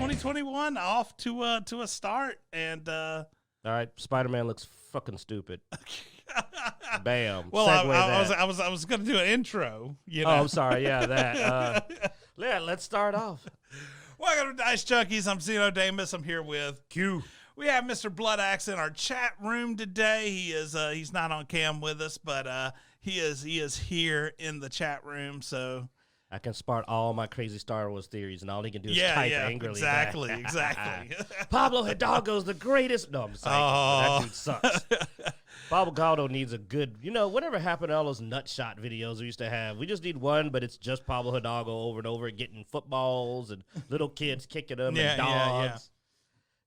2021 off to a start, and all right, Spider-Man looks fucking stupid. Bam. Well, Segue I was gonna do an intro. You know? Oh, I'm sorry. Yeah, that. Yeah, let's start off. Welcome to Dicejunkies. I'm Zeno Damus. I'm here with Q. We have Mr. Blood Axe in our chat room today. He's not on cam with us, but he is here in the chat room. So I can spark all my crazy Star Wars theories, and all he can do is type angrily. Exactly. Pablo Hidalgo's the greatest. No, I'm sorry. That dude sucks. Pablo Hidalgo needs a good, whatever happened to all those nutshot videos we used to have. We just need one, but it's just Pablo Hidalgo over and over getting footballs and little kids kicking them and dogs. Yeah.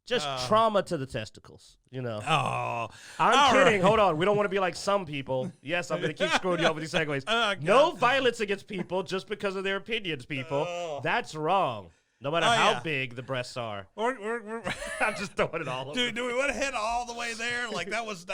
Just trauma to the testicles, Oh, I'm kidding. Right. Hold on. We don't want to be like some people. Yes, I'm going to keep screwing you up with these segues. No violence against people just because of their opinions, people. That's wrong. No matter how big the breasts are. I'm just throwing it all over. Dude, do we want to head all the way there? Like that was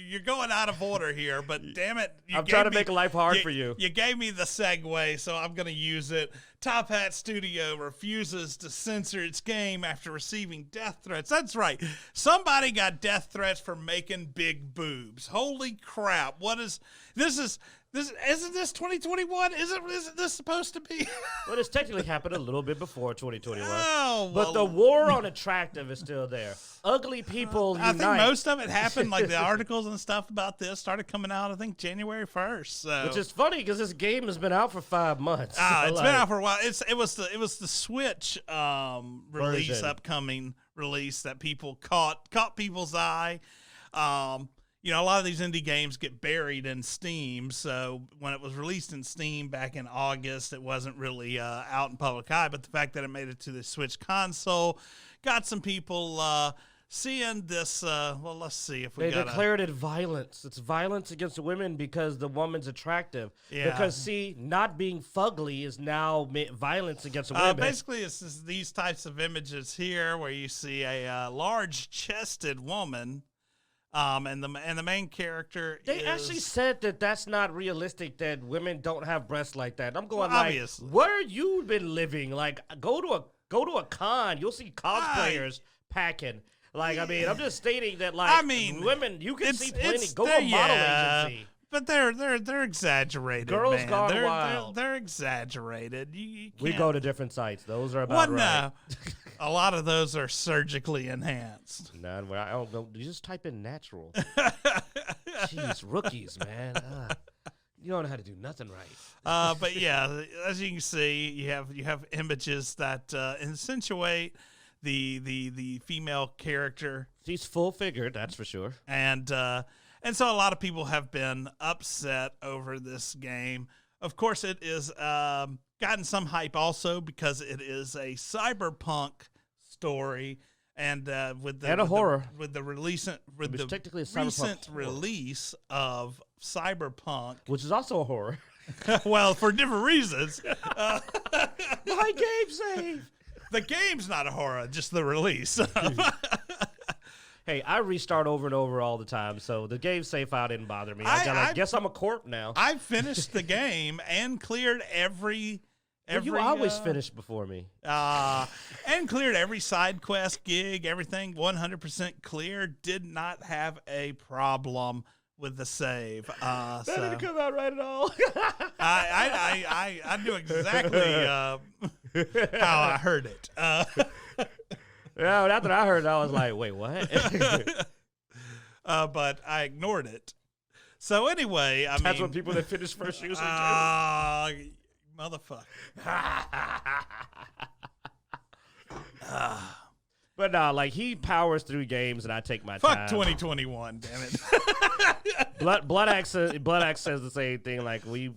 you're going out of order here, but damn it. I'm trying to make life hard for you. You gave me the segue, so I'm going to use it. Top Hat Studio refuses to censor its game after receiving death threats. That's right. Somebody got death threats for making big boobs. Holy crap. What is this? Isn't this 2021? Isn't this supposed to be? Well, it's technically happened a little bit before 2021. Oh, but the war on attractive is still there. Ugly people unite. I think most of it happened, like the articles and stuff about this started coming out, I think, January 1st. So. Which is funny because this game has been out for 5 months. It's been out for a while. It was the Switch release, upcoming release that people caught people's eye. A lot of these indie games get buried in Steam, so when it was released in Steam back in August, it wasn't really out in public eye, but the fact that it made it to the Switch console got some people seeing this. Let's see if we They declared it violence. It's violence against women because the woman's attractive. Yeah. Because, not being fugly is now violence against women. Basically, it's just these types of images here where you see a large-chested woman. And the main character They actually said that that's not realistic, that women don't have breasts like that. I'm going obviously. Where you been living? Like, go to a con. You'll see cosplayers packing. Like, I'm just stating that, like, women, you can see plenty. Go to a model agency. But they're exaggerated. Girls man. Gone Wild. They're exaggerated. You we go to different sites. Those are about right. A lot of those are surgically enhanced. I don't know. You just type in natural. Jeez, rookies, man. You don't know how to do nothing right. But yeah, as you can see, you have images that accentuate the female character. She's full figured, that's for sure. And so a lot of people have been upset over this game. Of course, it is gotten some hype also because it is a cyberpunk story, and with the horror with the recent release of Cyberpunk, which is also a horror. Well, for different reasons. My game save. The game's not a horror, just the release. Hey, I restart over and over all the time, so the game save file didn't bother me. I guess I'm a corp now. I finished the game and cleared every. You always finish before me. And cleared every side quest, gig, everything 100% clear. Did not have a problem with the save. That didn't come out right at all. I knew exactly how I heard it. Yeah, after I heard it, I was like, wait, what? But I ignored it. So anyway, that's what people that finish first usually do. Motherfucker. But no, like, he powers through games and I take my time. Fuck 2021, damn it. Blood Axe says the same thing. Like, we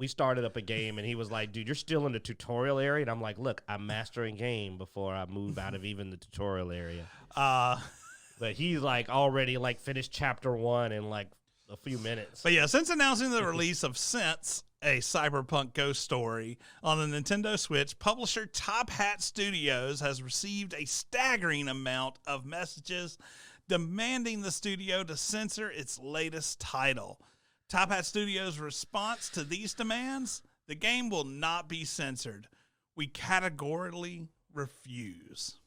started up a game and he was like, dude, you're still in the tutorial area. And I'm like, look, I'm mastering game before I move out of even the tutorial area. But he's like already like finished chapter 1 in like a few minutes. But yeah, since announcing the release of Sense, a cyberpunk ghost story on the Nintendo Switch, publisher Top Hat Studios has received a staggering amount of messages demanding the studio to censor its latest title. Top Hat Studios' response to these demands: the game will not be censored. We categorically refuse.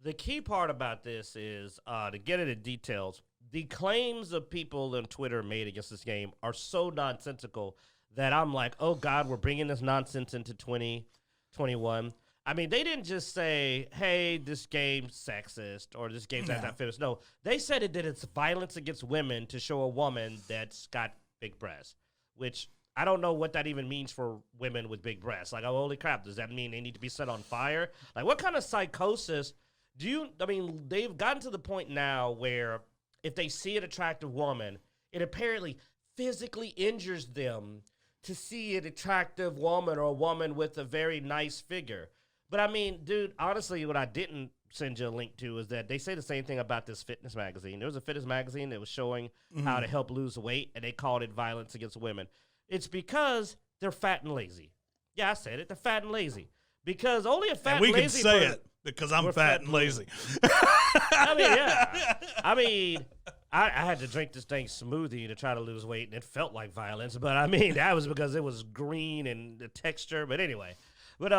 The key part about this is, to get into details, the claims of people on Twitter made against this game are so nonsensical that I'm like, oh, God, we're bringing this nonsense into 2021. I mean, they didn't just say, hey, this game's sexist or this game's anti-feminist. No, they said that it's violence against women to show a woman that's got big breasts, which I don't know what that even means for women with big breasts. Like, oh, holy crap, does that mean they need to be set on fire? Like, what kind of psychosis they've gotten to the point now where if they see an attractive woman, it apparently physically injures them to see an attractive woman or a woman with a very nice figure. But I mean, dude, honestly, what I didn't send you a link to is that they say the same thing about this fitness magazine. There was a fitness magazine that was showing how to help lose weight, and they called it violence against women. It's because they're fat and lazy. Yeah, I said it. They're fat and lazy. Because only a fat and lazy person... We can say it because I'm fat and lazy. I mean, yeah. I mean, I had to drink this dang smoothie to try to lose weight, and it felt like violence. But, I mean, that was because it was green and the texture. But anyway. But,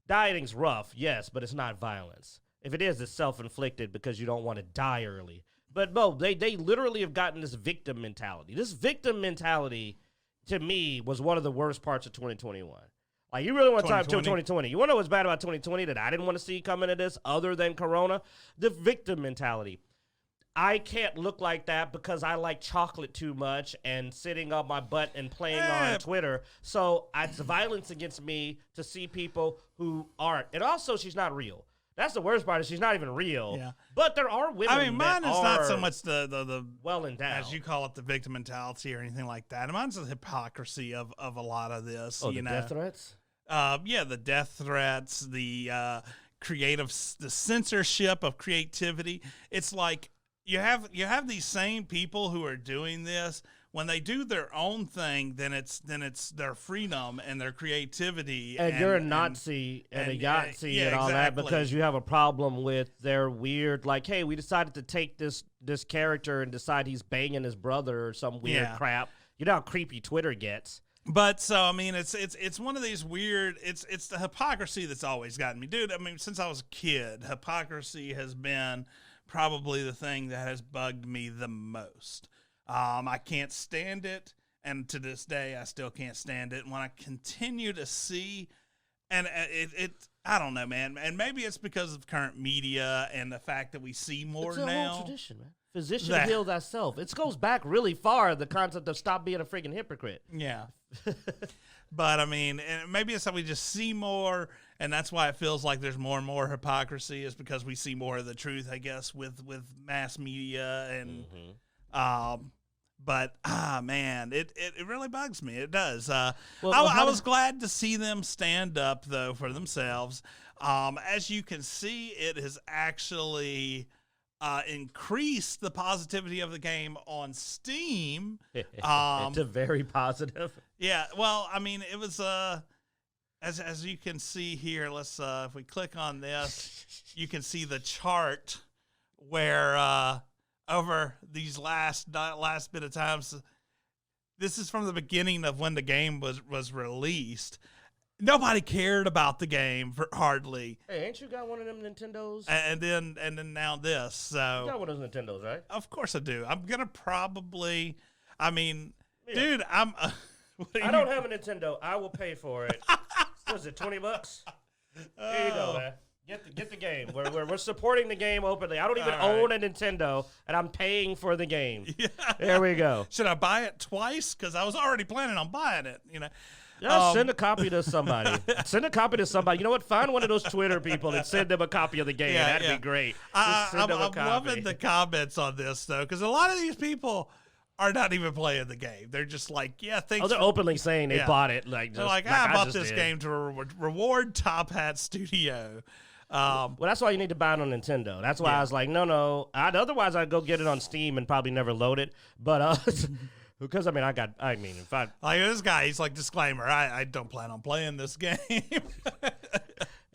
dieting's rough, yes, but it's not violence. If it is, it's self-inflicted because you don't want to die early. But, Bo, they literally have gotten this victim mentality. This victim mentality, to me, was one of the worst parts of 2021. Like, you really want to talk about 2020. You want to know what's bad about 2020 that I didn't want to see come into this other than Corona? The victim mentality. I can't look like that because I like chocolate too much and sitting on my butt and playing on Twitter. So it's violence against me to see people who aren't. And also, she's not real. That's the worst part is she's not even real. Yeah. But there are women I mean, mine is not so much the well-endowed, as you call it, the victim mentality or anything like that. Mine's the hypocrisy of a lot of this. Oh, the death threats? Yeah, the death threats, the the censorship of creativity. It's like you have these same people who are doing this. When they do their own thing, then it's their freedom and their creativity. And you're a Nazi and a Yahtzee and all that because you have a problem with their weird, like, hey, we decided to take this character and decide he's banging his brother or some weird crap. You know how creepy Twitter gets. But so I mean, it's one of these weird. It's the hypocrisy that's always gotten me, dude. I mean, since I was a kid, hypocrisy has been probably the thing that has bugged me the most. I can't stand it, and to this day, I still can't stand it. When I continue to see, and I don't know, man, and maybe it's because of current media and the fact that we see more now. It's a whole tradition, man. Physician heal thyself. It goes back really far, the concept of stop being a freaking hypocrite. Yeah. But, I mean, and maybe it's that we just see more, and that's why it feels like there's more and more hypocrisy is because we see more of the truth, I guess, with mass media and but man, it really bugs me. It does. I was glad to see them stand up though for themselves. As you can see, it has actually increased the positivity of the game on Steam. It's a very positive. Yeah. Well, I mean, it was as you can see here. Let's if we click on this, you can see the chart where. Over these last bit of times, this is from the beginning of when the game was released. Nobody cared about the game hardly. Hey, ain't you got one of them Nintendos? And then now this. So you got one of those Nintendos, right? Of course I do. I'm gonna probably. I mean, dude, I'm. I don't have a Nintendo. I will pay for it. What is it? $20? Here you go, man. Get the game. We're supporting the game openly. I don't even own a Nintendo, and I'm paying for the game. Yeah. There we go. Should I buy it twice? Because I was already planning on buying it. You know. Yeah, send a copy to somebody. Send a copy to somebody. You know what? Find one of those Twitter people and send them a copy of the game. That'd be great. I'm loving the comments on this though, because a lot of these people are not even playing the game. They're just like, thanks. Oh, they're openly saying they bought it. They're like, I bought this game to reward Top Hat Studio. Well, that's why you need to buy it on Nintendo. That's why I was like, no. Otherwise, I'd go get it on Steam and probably never load it. But because if I like this guy, he's like, disclaimer, I don't plan on playing this game.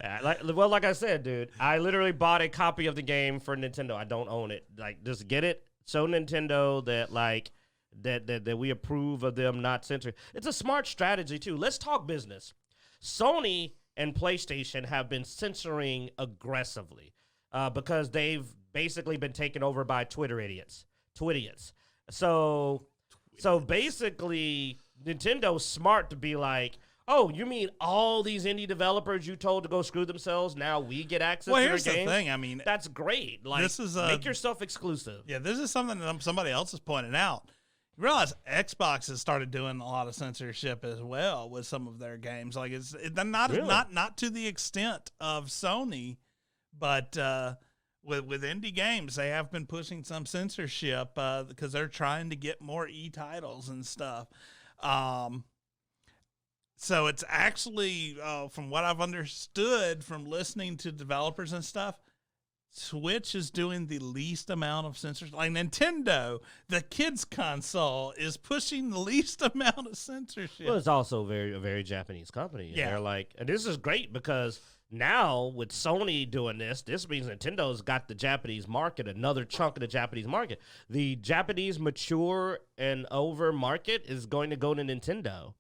Like I said, dude, I literally bought a copy of the game for Nintendo. I don't own it. Like, just get it. Show Nintendo that we approve of them not censoring. It's a smart strategy too. Let's talk business. Sony and PlayStation have been censoring aggressively because they've basically been taken over by Twitter idiots. So basically, Nintendo's smart to be like, oh, you mean all these indie developers you told to go screw themselves, now we get access to their games? Well, here's the thing. I mean, that's great. Like, this is make yourself exclusive. Yeah, this is something that somebody else has pointed out. You realize Xbox has started doing a lot of censorship as well with some of their games. Like, it's not to the extent of Sony, but with indie games, they have been pushing some censorship because they're trying to get more e-titles and stuff. So it's actually, from what I've understood from listening to developers and stuff, Switch is doing the least amount of censorship. Like Nintendo, the kids console, is pushing the least amount of censorship. Well, it's also a very Japanese company. Yeah. They're like, and this is great because now with Sony doing this means Nintendo's got the Japanese market, another chunk of the Japanese market. The Japanese mature and over market is going to go to Nintendo,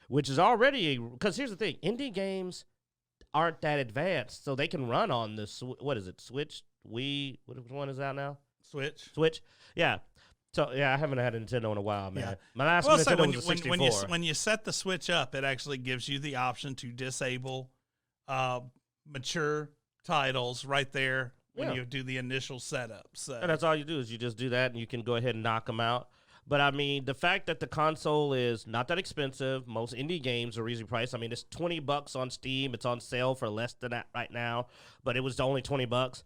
which is already, because here's the thing, indie games aren't that advanced, so they can run on this, what is it, Switch? Wii, which one is out now? Switch? Yeah. So, yeah, I haven't had a Nintendo in a while, man. Yeah. My last Nintendo was a 64. When you set the Switch up, it actually gives you the option to disable mature titles right there when you do the initial setup. So. And that's all you do is you just do that, and you can go ahead and knock them out. But, I mean, the fact that the console is not that expensive, most indie games are reasonably priced. I mean, it's $20 on Steam. It's on sale for less than that right now, but it was only $20.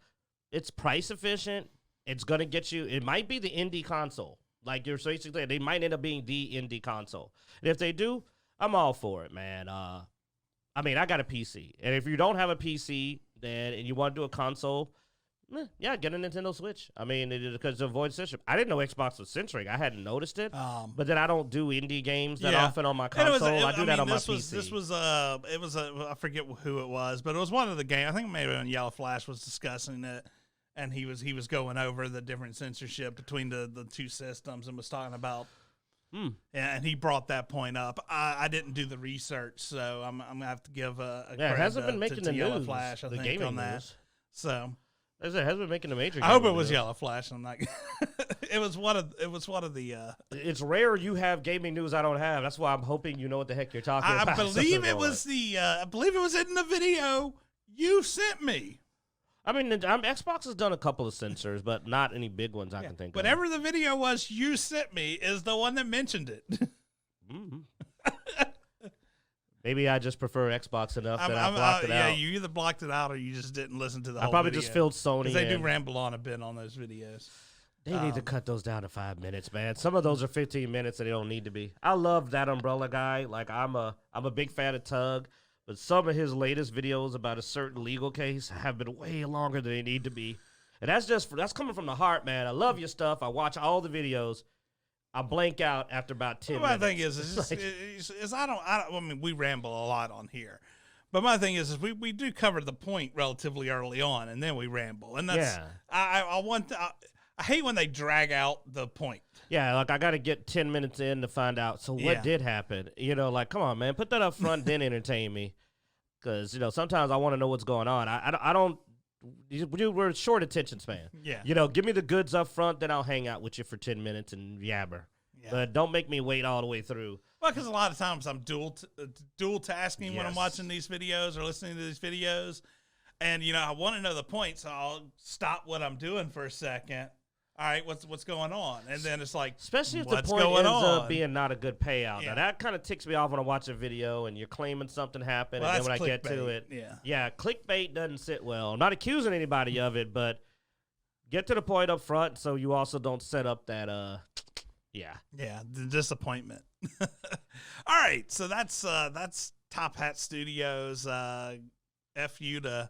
It's price efficient. It's going to get you – it might be the indie console. Like you're basically – they might end up being the indie console. And if they do, I'm all for it, man. I mean, I got a PC. And if you don't have a PC and you want to do a console – yeah, get a Nintendo Switch. I mean, because to avoid censorship. I didn't know Xbox was censoring. I hadn't noticed it. But then I don't do indie games that often on my console. I do that on my PC. This was I forget who it was, but it was one of the games. I think maybe when Yellow Flash was discussing it, and he was going over the different censorship between the two systems and was talking about. And he brought that point up. I didn't do the research, so I'm gonna have to give a credit it hasn't been making the Yellow news. Flash. I think on that. News. So. It hasn't been making a major. I hope it was Yellow Flash. I'm not. It was one of the. It's rare you have gaming news I don't have. That's why I'm hoping you know what the heck you're talking about. I believe it was I believe it was in the video you sent me. I mean, Xbox has done a couple of censors, but not any big ones I can think of. Whatever the video was you sent me is the one that mentioned it. Mm-hmm. Maybe I just prefer Xbox enough that I blocked it out. Yeah, you either blocked it out or you just didn't listen to the whole video. I probably video. just filled Sony. Because they do ramble on a bit on those videos. They need to cut those down to 5 minutes, man. Some of those are 15 minutes and they don't need to be. I love that Umbrella guy. Like, I'm a big fan of Tug, but some of his latest videos about a certain legal case have been way longer than they need to be. And that's coming from the heart, man. I love your stuff. I watch all the videos. I blank out after about 10 minutes. My thing is I mean, we ramble a lot on here. But my thing is we do cover the point relatively early on, and then we ramble. And that's I hate when they drag out the point. Yeah, like I got to get 10 minutes in to find out. So what did happen? You know, like, come on, man, put that up front, then entertain me. Because, you know, sometimes I want to know what's going on. I don't. We're short attention span. Yeah. You know, give me the goods up front, then I'll hang out with you for 10 minutes and yabber. Yeah. But don't make me wait all the way through. Well, because a lot of times I'm dual tasking when I'm watching these videos or listening to these videos. And, you know, I want to know the point, so I'll stop what I'm doing for a second. All right, what's going on? And then it's like, especially if the point ends up being not a good payout. Yeah. Now, that kind of ticks me off when I watch a video and you're claiming something happened, and then when I get to it, clickbait doesn't sit well. I'm not accusing anybody of it, but get to the point up front so you also don't set up that, the disappointment. All right, so that's Top Hat Studios. F you to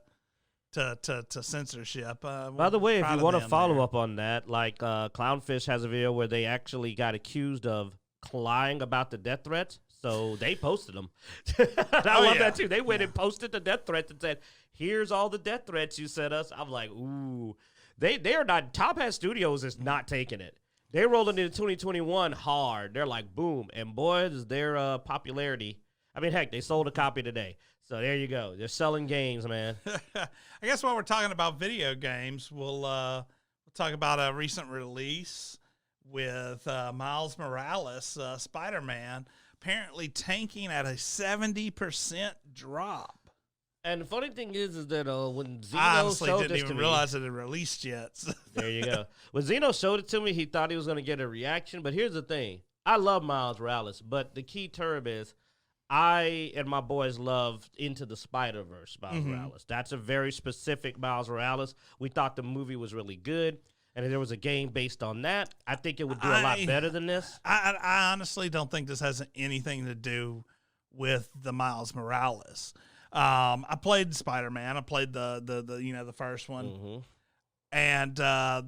censorship. By the way, if you want to follow up on that, like Clownfish has a video where they actually got accused of lying about the death threats, so they posted them. I love that too. They went and posted the death threats and said, "Here's all the death threats you sent us." I'm like, ooh, they are not. Top Hat Studios is not taking it. They're rolling into 2021 hard. They're like, boom, and boy, is their popularity. I mean, heck, they sold a copy today. So there you go. They're selling games, man. I guess while we're talking about video games, we'll talk about a recent release with Miles Morales, Spider-Man, apparently tanking at a 70% drop. And the funny thing is that when Zeno I honestly showed didn't this even to realize it had released yet. There you go. When Zeno showed it to me, he thought he was going to get a reaction. But here's the thing. I love Miles Morales, but the key term is I and my boys love Into the Spider-Verse Miles Morales. That's a very specific Miles Morales. We thought the movie was really good. And if there was a game based on that, I think it would do a lot better than this. I honestly don't think this has anything to do with the Miles Morales. I played Spider-Man. I played the first one, and I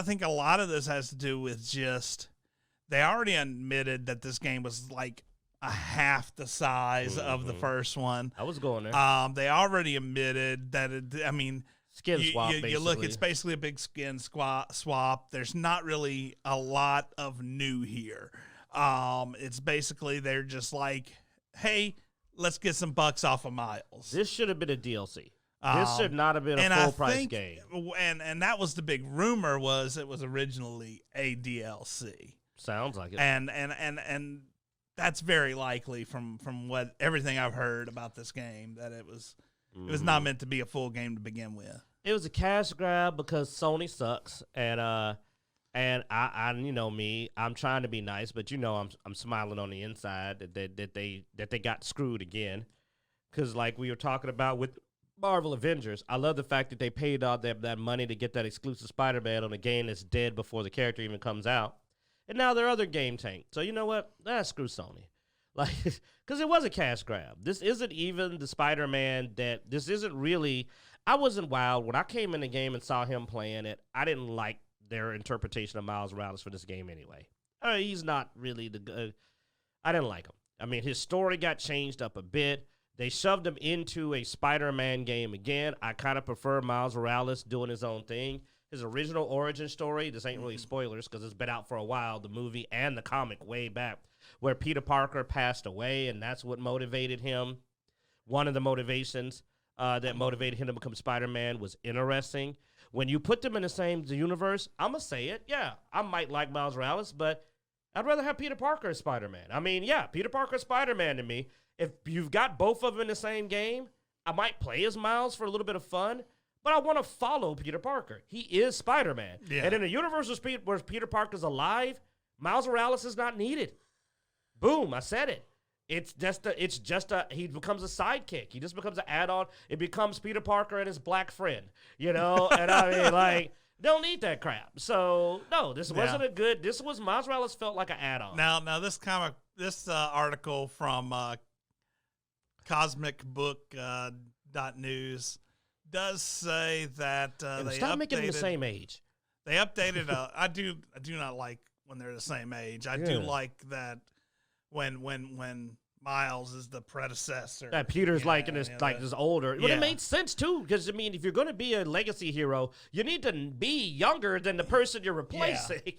think a lot of this has to do with just they already admitted that this game was like a half the size of the first one. I was going there. They already admitted that skin swap. You look, it's basically a big skin swap. There's not really a lot of new here. It's basically they're just like, hey, let's get some bucks off of Miles. This should have been a DLC. This should not have been a full-price game. And that was the big rumor was it was originally a DLC. Sounds like it. And that's very likely from what everything I've heard about this game that it was not meant to be a full game to begin with. It was a cash grab because Sony sucks, and I you know me, I'm trying to be nice, but you know I'm smiling on the inside that they got screwed again, because like we were talking about with Marvel Avengers, I love the fact that they paid all that money to get that exclusive Spider-Man on a game that's dead before the character even comes out, and now their other game tanked. So you know what? Screw Sony. Like, because it was a cash grab. This isn't even the Spider-Man this isn't really. I wasn't wild when I came in the game and saw him playing it. I didn't like their interpretation of Miles Morales for this game anyway. He's not really I didn't like him. I mean, his story got changed up a bit. They shoved him into a Spider-Man game again. I kind of prefer Miles Morales doing his own thing. His original origin story, this ain't really spoilers because it's been out for a while, the movie and the comic way back, where Peter Parker passed away, and that's what motivated him. One of the motivations that motivated him to become Spider-Man was interesting. When you put them in the same universe, I'm going to say it, yeah, I might like Miles Morales, but I'd rather have Peter Parker as Spider-Man. I mean, yeah, Peter Parker as Spider-Man to me. If you've got both of them in the same game, I might play as Miles for a little bit of fun, but I want to follow Peter Parker. He is Spider-Man. Yeah. And in a universe where Peter Parker's alive, Miles Morales is not needed. Boom, I said it. He becomes a sidekick. He just becomes an add-on. It becomes Peter Parker and his black friend, you know? And I mean, like, don't need that crap. So, no, this wasn't Miles Morales felt like an add-on. Now this article from cosmicbook.news does say that they stop making them the same age. They updated. I do not like when they're the same age. I do like that when Miles is the predecessor. That Peter's like in his this older. But it made sense too, because I mean, if you're going to be a legacy hero, you need to be younger than the person you're replacing.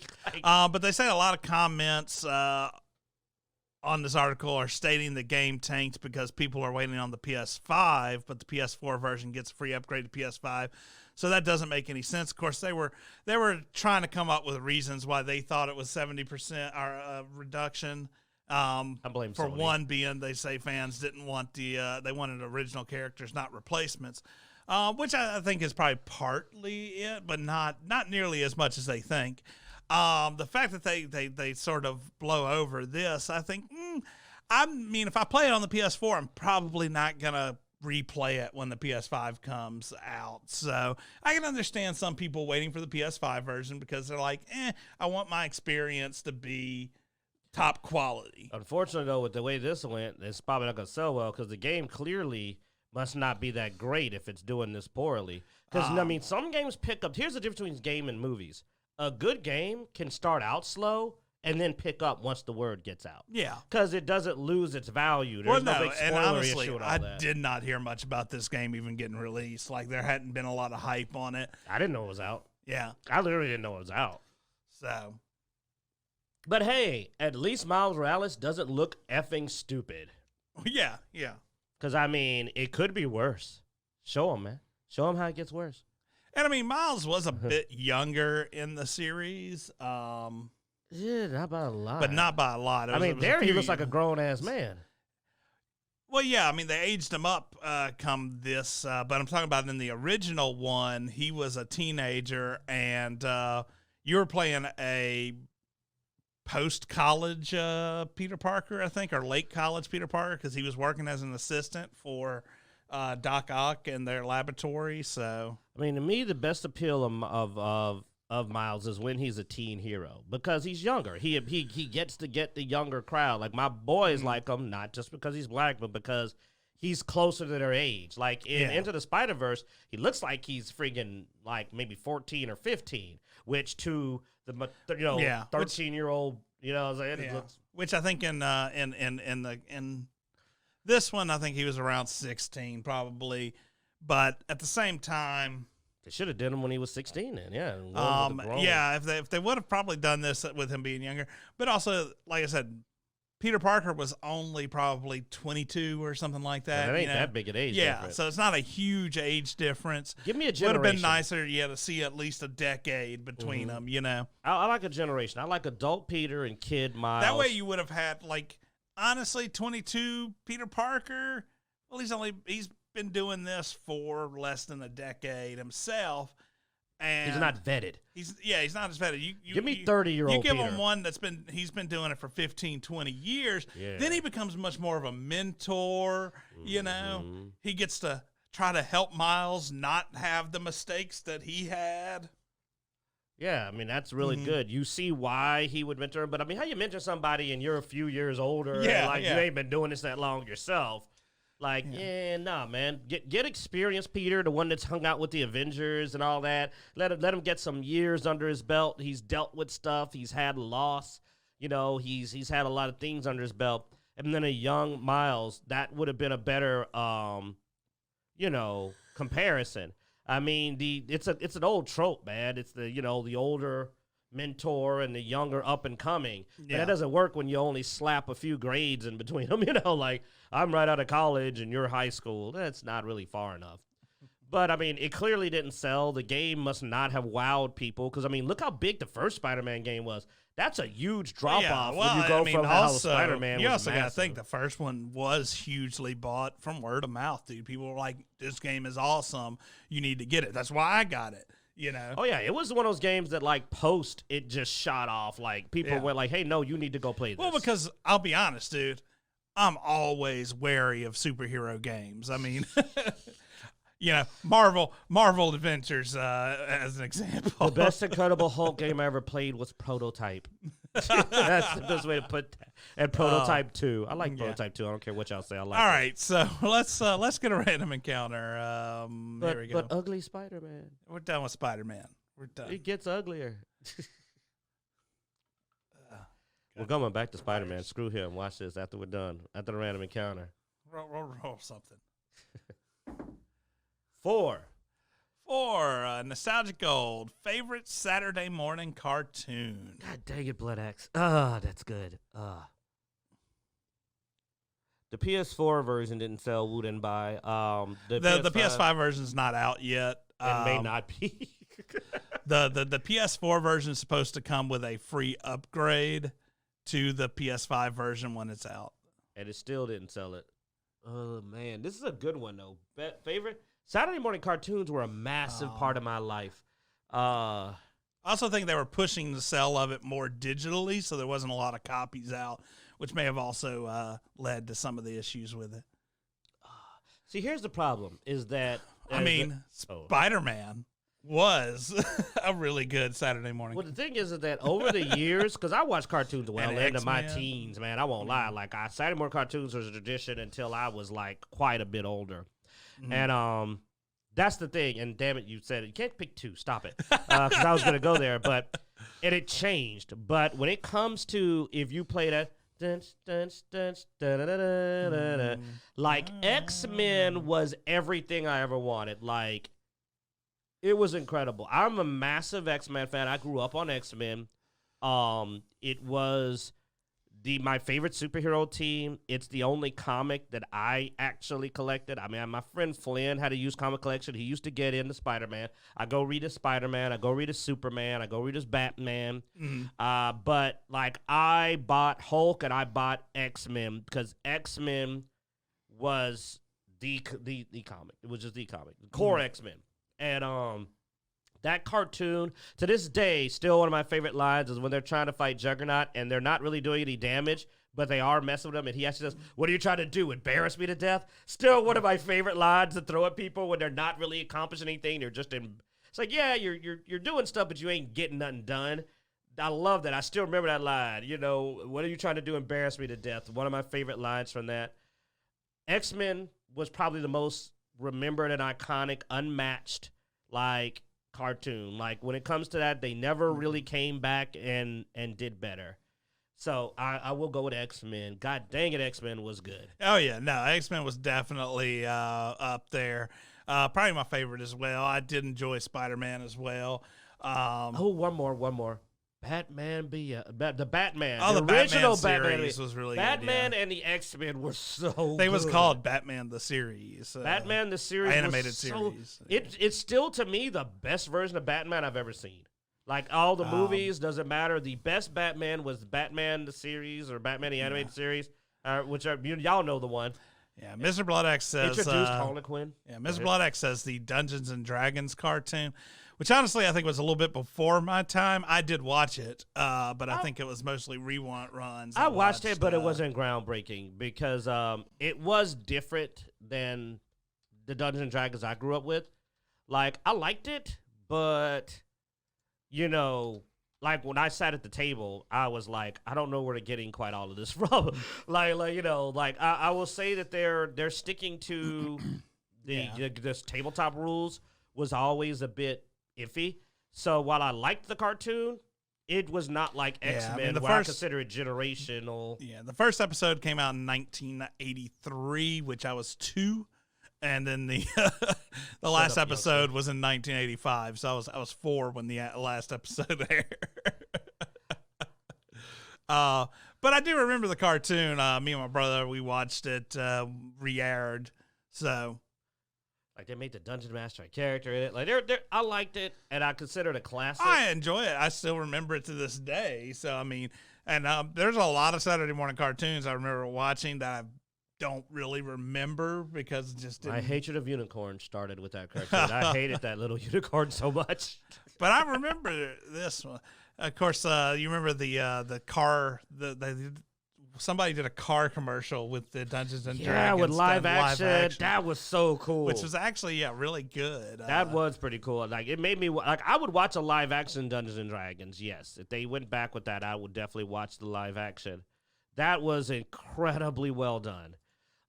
Yeah. But they say a lot of comments on this article are stating the game tanked because people are waiting on the PS5, but the PS4 version gets a free upgrade to PS5. So that doesn't make any sense. Of course, they were trying to come up with reasons why they thought it was 70% reduction. I blame for Sony. One being they say fans didn't want they wanted original characters, not replacements, which I think is probably partly it, but not nearly as much as they think. The fact that they sort of blow over this, I think, I mean, if I play it on the PS4, I'm probably not going to replay it when the PS5 comes out. So I can understand some people waiting for the PS5 version because they're like, I want my experience to be top quality. Unfortunately, though, with the way this went, it's probably not going to sell well because the game clearly must not be that great if it's doing this poorly. Because, I mean, some games pick up. Here's the difference between game and movies. A good game can start out slow and then pick up once the word gets out. Yeah. Because it doesn't lose its value. There's no big spoiler and honestly, issue with all I that. did not hear much about this game even getting released. Like, there hadn't been a lot of hype on it. I didn't know it was out. Yeah. I literally didn't know it was out. So. But hey, at least Miles Morales doesn't look effing stupid. Yeah, yeah. Because, I mean, it could be worse. Show them, man. Show them how it gets worse. And, I mean, Miles was a bit younger in the series. Yeah, not by a lot. But not by a lot. I mean, there he looks like a grown-ass man. Well, yeah, I mean, they aged him up come this, but I'm talking about in the original one, he was a teenager, and you were playing a post-college Peter Parker, I think, or late college Peter Parker, because he was working as an assistant for Doc Ock in their laboratory. So, I mean, to me, the best appeal of Miles is when he's a teen hero because he's younger. He gets to get the younger crowd. Like my boys like him, not just because he's black, but because he's closer to their age. Like in Into the Spider-Verse, he looks like he's friggin' like maybe 14 or 15, which to the 13-year-old, looks. Which I think in this one, I think he was around 16 probably, but at the same time. They should have done him when he was 16 then, if they would have probably done this with him being younger. But also, like I said, Peter Parker was only probably 22 or something like that. That ain't that big an age difference. So it's not a huge age difference. Give me a generation. Would have been nicer, to see at least a decade between them, I like a generation. I like adult Peter and kid Miles. That way you would have had, honestly, 22 Peter Parker. Well, he's been doing this for less than a decade himself, and he's not vetted. He's not as vetted. You give me 30-year-old. You give Peter. him one he's been doing it for 15, 20 years. Yeah. Then he becomes much more of a mentor. He gets to try to help Miles not have the mistakes that he had. Yeah, I mean, that's really good. You see why he would mentor him, but I mean, how you mentor somebody and you're a few years older, you ain't been doing this that long yourself. Man. Get experienced, Peter, the one that's hung out with the Avengers and all that. Let him get some years under his belt. He's dealt with stuff. He's had loss. He's had a lot of things under his belt. And then a young Miles, that would have been a better, comparison. I mean, it's an old trope, man. It's the older mentor and the younger up and coming. Yeah. That doesn't work when you only slap a few grades in between them. I'm right out of college and you're high school. That's not really far enough. But I mean, it clearly didn't sell. The game must not have wowed people because I mean, look how big the first Spider-Man game was. That's a huge drop off when you go from how Spider-Man was you also got to massive. think the first one was hugely bought from word of mouth, dude. People were like, "This game is awesome. You need to get it." That's why I got it. Oh yeah, it was one of those games that post it just shot off. People were like, "Hey, no, you need to go play this." Well, because I'll be honest, dude, I'm always wary of superhero games. I mean, Marvel Adventures as an example. The best Incredible Hulk game I ever played was Prototype. That's the best way to put that. And Prototype 2. I like Prototype 2. I don't care what y'all say. I like it. All right, so let's get a random encounter. Here we go. But ugly Spider-Man. We're done with Spider-Man. We're done. It gets uglier. We're going back to Spider-Man. Screw him. Watch this after we're done. After the random encounter. Roll something. 4. Nostalgic Gold. Favorite Saturday morning cartoon. God dang it, Blood Axe. That's good. The PS4 version didn't sell. Wu didn't buy. The PS5 version is not out yet. It may not be. the PS4 version is supposed to come with a free upgrade to the PS5 version when it's out. And it still didn't sell it. Oh, man. This is a good one, though. Favorite? Saturday morning cartoons were a massive part of my life. I also think they were pushing the sale of it more digitally, so there wasn't a lot of copies out, which may have also led to some of the issues with it. See, here's the problem, is that... Spider-Man was a really good Saturday morning. Well, the thing is that over the years, because I watched cartoons well into my teens, man, I won't lie. Saturday morning cartoons was a tradition until I was, quite a bit older. Mm-hmm. And that's the thing. And damn it, you said it. You can't pick 2. Stop it. Because I was going to go there. But it changed. But when it comes to if you play that, X-Men was everything I ever wanted. It was incredible. I'm a massive X-Men fan. I grew up on X-Men. It was my favorite superhero team. It's the only comic that I actually collected. I mean, my friend Flynn had a used comic collection. He used to get into Spider-Man. I go read his Spider-Man. I go read his Superman. I go read his Batman. But like, I bought Hulk and I bought X-Men because X-Men was the comic. It was just the comic, the core X-Men, and that cartoon, to this day, still one of my favorite lines is when they're trying to fight Juggernaut and they're not really doing any damage, but they are messing with him. And he actually says, "What are you trying to do? Embarrass me to death?" Still one of my favorite lines to throw at people when they're not really accomplishing anything. They're just in. It's like, yeah, you're doing stuff, but you ain't getting nothing done. I love that. I still remember that line. You know, what are you trying to do? Embarrass me to death. One of my favorite lines from that. X-Men was probably the most remembered and iconic, unmatched, like, cartoon. Like, when it comes to that, they never really came back and did better. So I will go with X-Men. God dang it, X-Men was good. Oh yeah, no, X-Men was definitely up there. Probably my favorite as well. I did enjoy Spider-Man as well. One more. Batman the Batman. Oh, the original Batman series was really Batman good, yeah. And the X-Men were so They good. was called Batman the series. Batman the series animated was series. It's still, to me, the best version of Batman I've ever seen. Like, all the movies, doesn't matter. The best Batman was Batman the series or Batman the animated series, which are, y'all know the one. Yeah, Mr. Bloodaxe says... Introduced Harley Quinn. Yeah, Mr. Bloodaxe says the Dungeons & Dragons cartoon, which honestly I think was a little bit before my time. I did watch it, but I think it was mostly runs. I watched it, but it wasn't groundbreaking because it was different than the Dungeons & Dragons I grew up with. Like, I liked it, but, you know... Like, when I sat at the table, I was like, I don't know where they're getting quite all of this from. like you know, like I will say that they're sticking to this tabletop rules was always a bit iffy. So while I liked the cartoon, it was not like X-Men where I consider it generational. Yeah, the first episode came out in 1983, which I was 2. And then the last episode was in 1985, so I was 4 when the last episode aired. But I do remember the cartoon. Me and my brother, we watched it re-aired. So, like, they made the Dungeon Master a character in it. Like, I liked it, and I consider it a classic. I enjoy it. I still remember it to this day. So I mean, and there's a lot of Saturday morning cartoons I remember watching that I don't really remember because it just didn't. My hatred of unicorns started with that cartoon. I hated that little unicorn so much. But I remember this one. Of course, you remember the car. Somebody did a car commercial with the Dungeons and Dragons. Yeah, with live action. That was so cool. Which was actually really good. That was pretty cool. Like, it made me like, I would watch a live action Dungeons and Dragons. Yes, if they went back with that, I would definitely watch the live action. That was incredibly well done.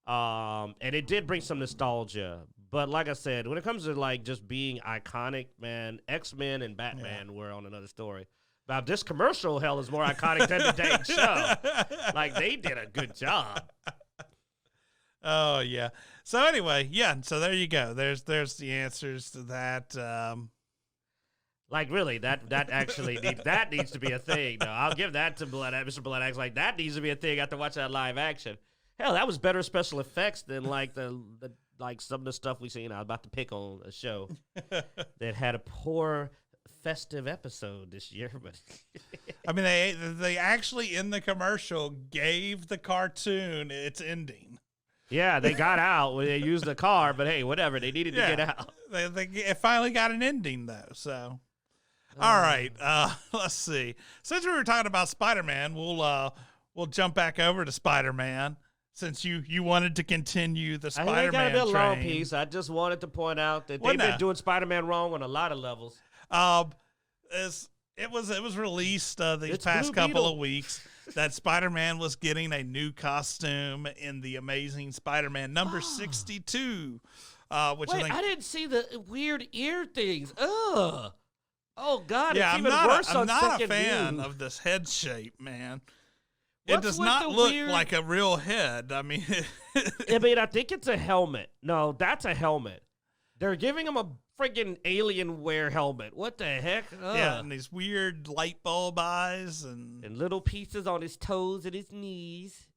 And it did bring some nostalgia. But like I said, when it comes to like just being iconic, man, X-Men and Batman were on another story. Now, this commercial, hell, is more iconic than the dang show. Like, they did a good job. Oh, yeah. So anyway, so there you go. There's the answers to that. Like, really, that actually needs to be a thing. No, I'll give that to Mr. Bloodaxe. Like, that needs to be a thing after watching that live action. Hell, that was better special effects than like the some of the stuff we seen. I was about to pick on a show that had a poor festive episode this year, but I mean, they actually in the commercial gave the cartoon its ending. Yeah, they got out when they used the car, but hey, whatever, they needed to get out. It finally got an ending though. So, all right, let's see. Since we were talking about Spider-Man, we'll jump back over to Spider-Man. Since you wanted to continue the Spider-Man train. I got a bit long piece. I just wanted to point out that they've been doing Spider-Man wrong on a lot of levels. It was released these past couple of weeks that Spider-Man was getting a new costume in the Amazing Spider-Man number 62. Which I didn't see the weird ear things. Ugh. Oh God! Yeah, it's even worse. I'm not a fan of this head shape, man. It does not look like a real head. I mean, I think it's a helmet. No, that's a helmet. They're giving him friggin' alien wear helmet. What the heck? Ugh. Yeah, and these weird light bulb eyes and little pieces on his toes and his knees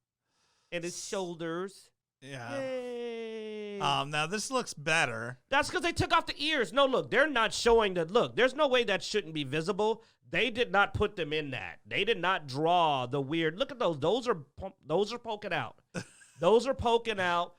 and his shoulders. Yeah. Yay. Now this looks better. That's because they took off the ears. No, look, they're not showing the look. There's no way that shouldn't be visible. They did not put them in that. They did not draw the weird. Look at those. Those are poking out. Those are poking out.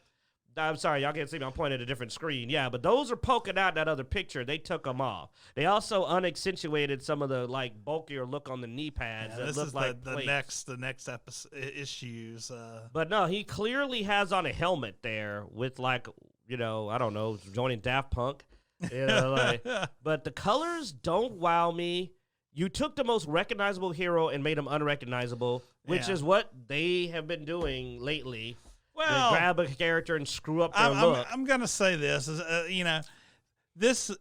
I'm sorry, y'all can't see me. I'm pointing at a different screen. Yeah, but those are poking out in that other picture. They took them off. They also unaccentuated some of the like bulkier look on the knee pads. Yeah, that this look is like the next episode issues. But no, he clearly has on a helmet there with like, I don't know, joining Daft Punk. But the colors don't wow me. You took the most recognizable hero and made him unrecognizable, which is what they have been doing lately. Well, they grab a character and screw up their look. I'm gonna say this is,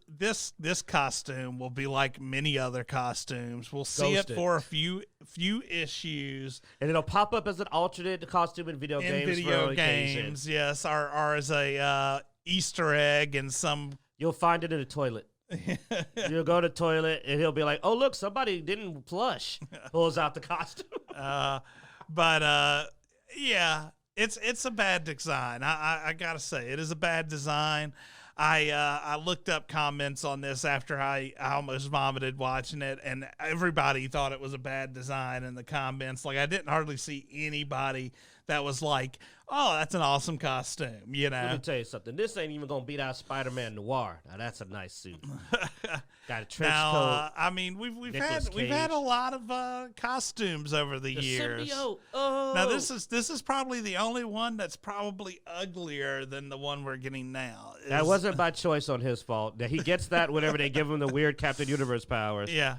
this costume will be like many other costumes. We'll see it for a few issues, and it'll pop up as an alternate costume in video games. Yes, or as a Easter egg in some. You'll find it in a toilet. You'll go to the toilet and he'll be like, "Oh, look, somebody didn't flush." Pulls out the costume. Yeah. It's a bad design. I gotta say, it is a bad design. I looked up comments on this after I almost vomited watching it, and everybody thought it was a bad design in the comments. Like, I didn't hardly see anybody that was like, "Oh, that's an awesome costume," Let me tell you something. This ain't even gonna beat out Spider-Man Noir. Now that's a nice suit. Got a trench coat. I mean, we've had a lot of costumes over the years. Symbiote. Oh. Now this is probably the only one that's probably uglier than the one we're getting now. That wasn't by choice on his fault. He gets that whenever they give him the weird Captain Universe powers. Yeah.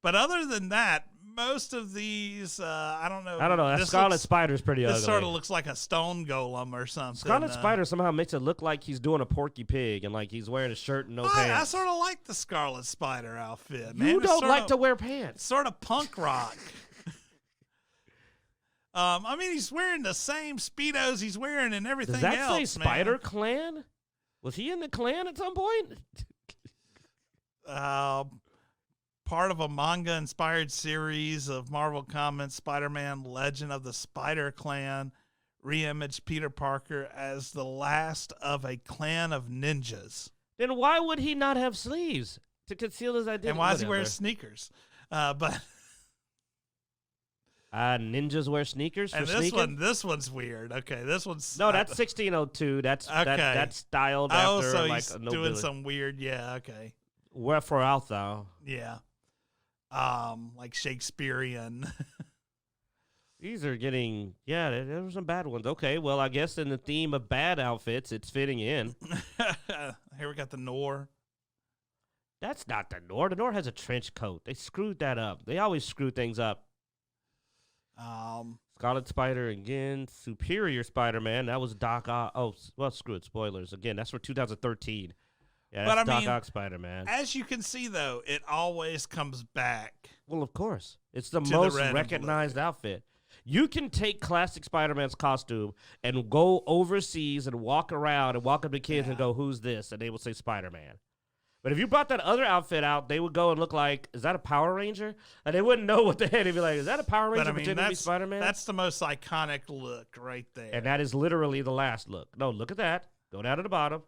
But other than that, most of these, I don't know. That Scarlet Spider's pretty ugly. This sort of looks like a stone golem or something. Scarlet Spider somehow makes it look like he's doing a Porky Pig and like he's wearing a shirt and no pants. I sort of like the Scarlet Spider outfit, man. You don't like to wear pants. Sort of punk rock. I mean, he's wearing the same Speedos he's wearing and everything else. Does that say Spider Clan? Was he in the Clan at some point? Part of a manga-inspired series of Marvel Comics, Spider-Man Legend of the Spider Clan reimaged Peter Parker as the last of a clan of ninjas. Then why would he not have sleeves to conceal his identity? And why is he wearing sneakers? Ninjas wear sneakers for sneaking? This one's weird. Okay, this one's... No, that's 1602. That's styled after so like he's a nobility. doing some weird... Yeah, okay. Wherefore art thou? Yeah. Like Shakespearean. These are getting, there were some bad ones. Okay, well, I guess in the theme of bad outfits, it's fitting in. Here we got the Nor. That's not the Nor. The Nor has a trench coat. They screwed that up. They always screw things up. Scarlet Spider again. Superior Spider-Man. That was Doc Ock. Oh, well, screw it. Spoilers. Again, that's for 2013. Yeah, that's Doc Ock Spider-Man. As you can see, though, it always comes back. Well, of course. It's the most recognized outfit. You can take classic Spider-Man's costume and go overseas and walk around and walk up to kids and go, "Who's this?" And they will say Spider-Man. But if you brought that other outfit out, they would go and look like, "Is that a Power Ranger?" And they wouldn't know what the heck. They'd be like, "Is that a Power Ranger pretending to be Spider-Man?" That's the most iconic look right there. And that is literally the last look. No, look at that. Go down to the bottom.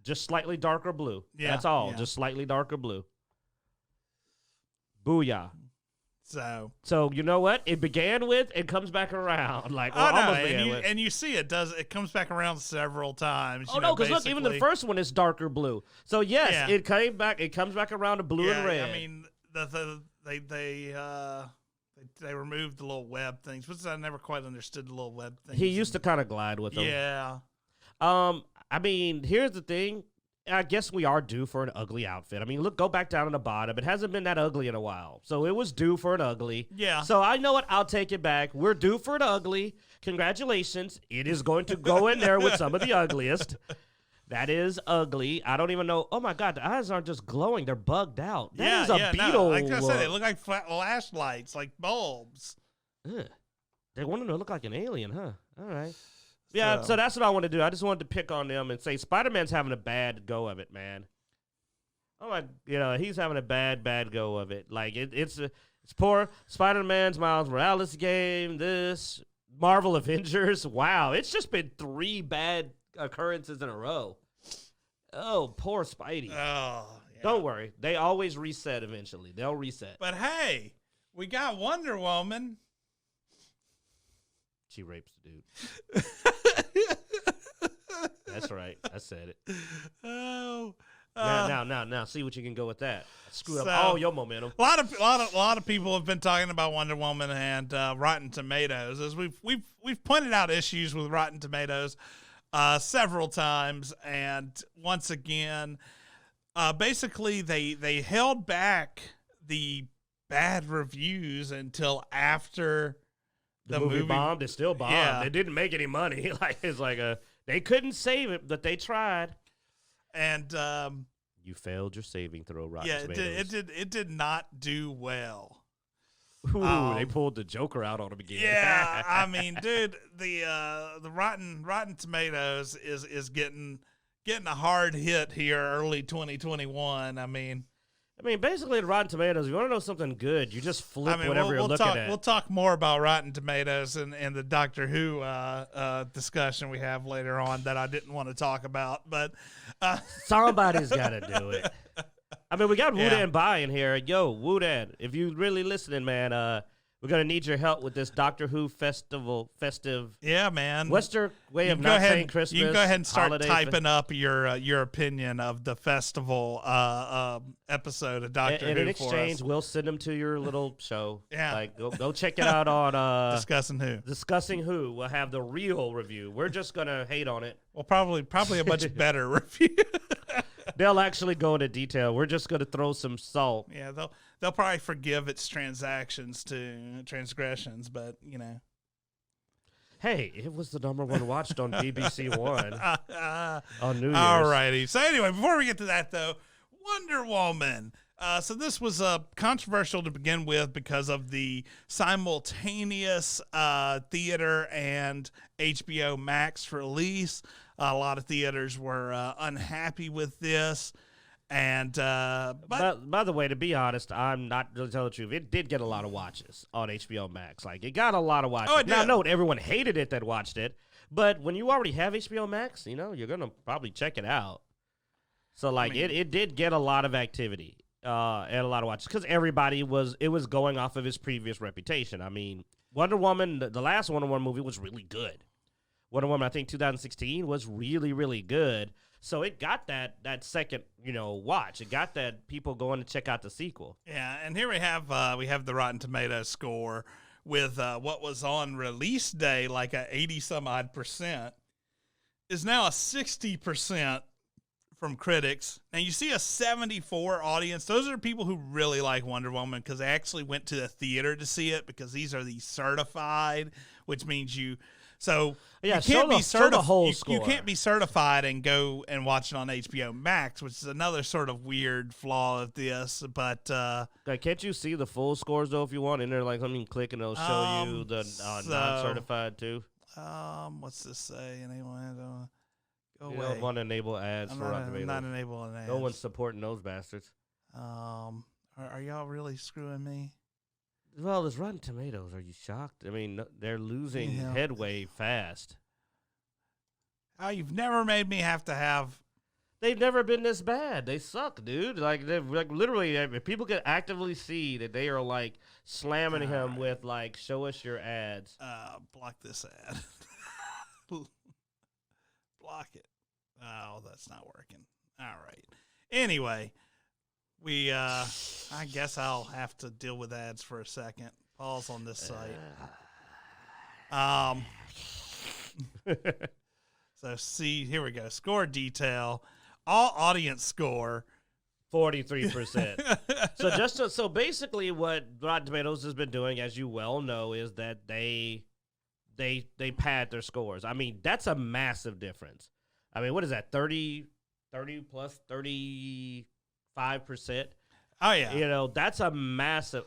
Just slightly darker blue. Yeah, that's all. Yeah. Just slightly darker blue. Booyah. So you know what? It began with, it comes back around. Like, and you see it comes back around several times. Oh, no, because look, even the first one is darker blue. So, yes, it comes back around to blue and red. I mean, they removed the little web things, which I never quite understood the little web things. He used to kind of glide with them. Yeah. I mean, here's the thing. I guess we are due for an ugly outfit. I mean, look, go back down to the bottom. It hasn't been that ugly in a while. So it was due for an ugly. Yeah. So I know what? I'll take it back. We're due for an ugly. Congratulations. It is going to go in there with some of the ugliest. That is ugly. I don't even know. Oh, my God. The eyes aren't just glowing. They're bugged out. That is a beetle. No. Like I said, they look like flashlights, like bulbs. Ugh. They wanted to look like an alien, huh? All right. Yeah, so that's what I want to do. I just wanted to pick on them and say Spider-Man's having a bad go of it, man. Oh my, he's having a bad go of it. Like it's poor. Spider-Man's Miles Morales game. This Marvel Avengers. Wow, it's just been 3 bad occurrences in a row. Oh, poor Spidey. Oh, yeah. Don't worry, they always reset eventually. They'll reset. But hey, we got Wonder Woman. She rapes the dude. That's right. I said it. Oh. Now, see what you can go with that. Screw up all your momentum. A lot of people have been talking about Wonder Woman and Rotten Tomatoes, as we've pointed out issues with Rotten Tomatoes several times, and once again, basically they held back the bad reviews until after the movie bombed. It still bombed. Yeah. They didn't make any money. They couldn't save it, but they tried. And you failed your saving throw, Rotten Tomatoes. It did not do well. Ooh, they pulled the Joker out on him again. Yeah, I mean, dude, the Rotten Tomatoes is getting a hard hit here early 2021. I mean, basically, the Rotten Tomatoes, you want to know something good, you just flip whatever you're looking at. We'll talk more about Rotten Tomatoes and the Doctor Who discussion we have later on that I didn't want to talk about. But somebody's got to do it. We got Woodan Bai in here. Yo, Woodan, if you really listening, man, we're going to need your help with this Doctor Who festive. Yeah, man. Western way of not saying Christmas. You can go ahead and start typing up your opinion of the festival episode of Doctor Who. And in exchange, we'll send them to your little show. Yeah. Go check it out on Discussing Who. We'll have the real review. We're just going to hate on it. Well, probably a much better review. They'll actually go into detail. We're just going to throw some salt. Yeah, they'll probably forgive its transgressions, but Hey, it was the #1 watched on BBC One on New Year's. Alrighty. So anyway, before we get to that though, Wonder Woman. So this was controversial to begin with because of the simultaneous theater and HBO Max release. A lot of theaters were unhappy with this. And by the way, to be honest, I'm not really telling the truth. It did get a lot of watches on HBO Max. It got a lot of watches. Oh, it did. Now, note, everyone hated it that watched it. But when you already have HBO Max, you're going to probably check it out. So, it did get a lot of activity and a lot of watches because everybody was going off of his previous reputation. Wonder Woman, the last Wonder Woman movie was really good. Wonder Woman, I think 2016 was really, really good. So it got that second, watch. It got that people going to check out the sequel. Yeah, and here we have the Rotten Tomatoes score with what was on release day like a 80-some-odd% is now a 60% from critics. Now you see a 74 audience. Those are people who really like Wonder Woman because they actually went to the theater to see it because these are the certified, which means you. So yeah, you can't be certified. You can't be certified and go and watch it on HBO Max, which is another sort of weird flaw of this. But can't you see the full scores though if you want? In there, click and it'll show you the non-certified too. What's this say? Anyone? Go you away. Don't want to enable ads for Rotten Tomatoes. Not enabling ads. No one's supporting those bastards. Are y'all really screwing me? Well, there's Rotten Tomatoes. Are you shocked? They're losing headway fast. Oh, you've never made me have to have. They've never been this bad. They suck, dude. Literally, if people can actively see that they are slamming him with show us your ads. Block this ad. Block it. Oh, that's not working. All right. Anyway. I guess I'll have to deal with ads for a second. Pause on this site. So see, here we go. Score detail. All audience score. 43%. So basically what Rotten Tomatoes has been doing, as you well know, is that they pad their scores. That's a massive difference. What is that? 30 plus 30... 5%. Oh yeah. That's a massive.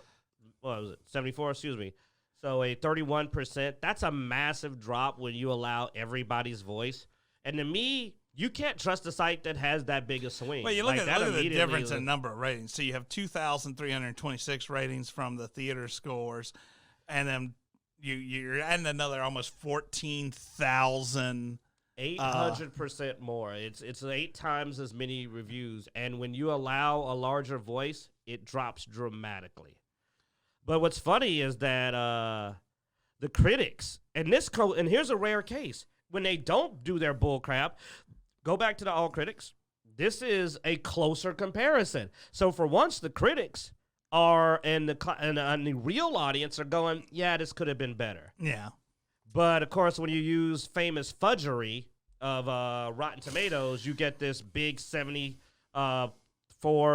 What was it? 74. Excuse me. So a 31%, that's a massive drop when you allow everybody's voice. And to me, you can't trust a site that has that big a swing. Well, you look at the difference in number of ratings. So you have 2,326 ratings from the theater scores, and then you're adding another almost 14,000. 800% more. It's 8 times as many reviews, and when you allow a larger voice, it drops dramatically. But what's funny is that the critics, and here's a rare case, when they don't do their bull crap, go back to the all critics. This is a closer comparison. So for once, the critics are and the real audience are going, yeah, this could have been better. Yeah. But of course, when you use famous fudgery of Rotten Tomatoes, you get this big 74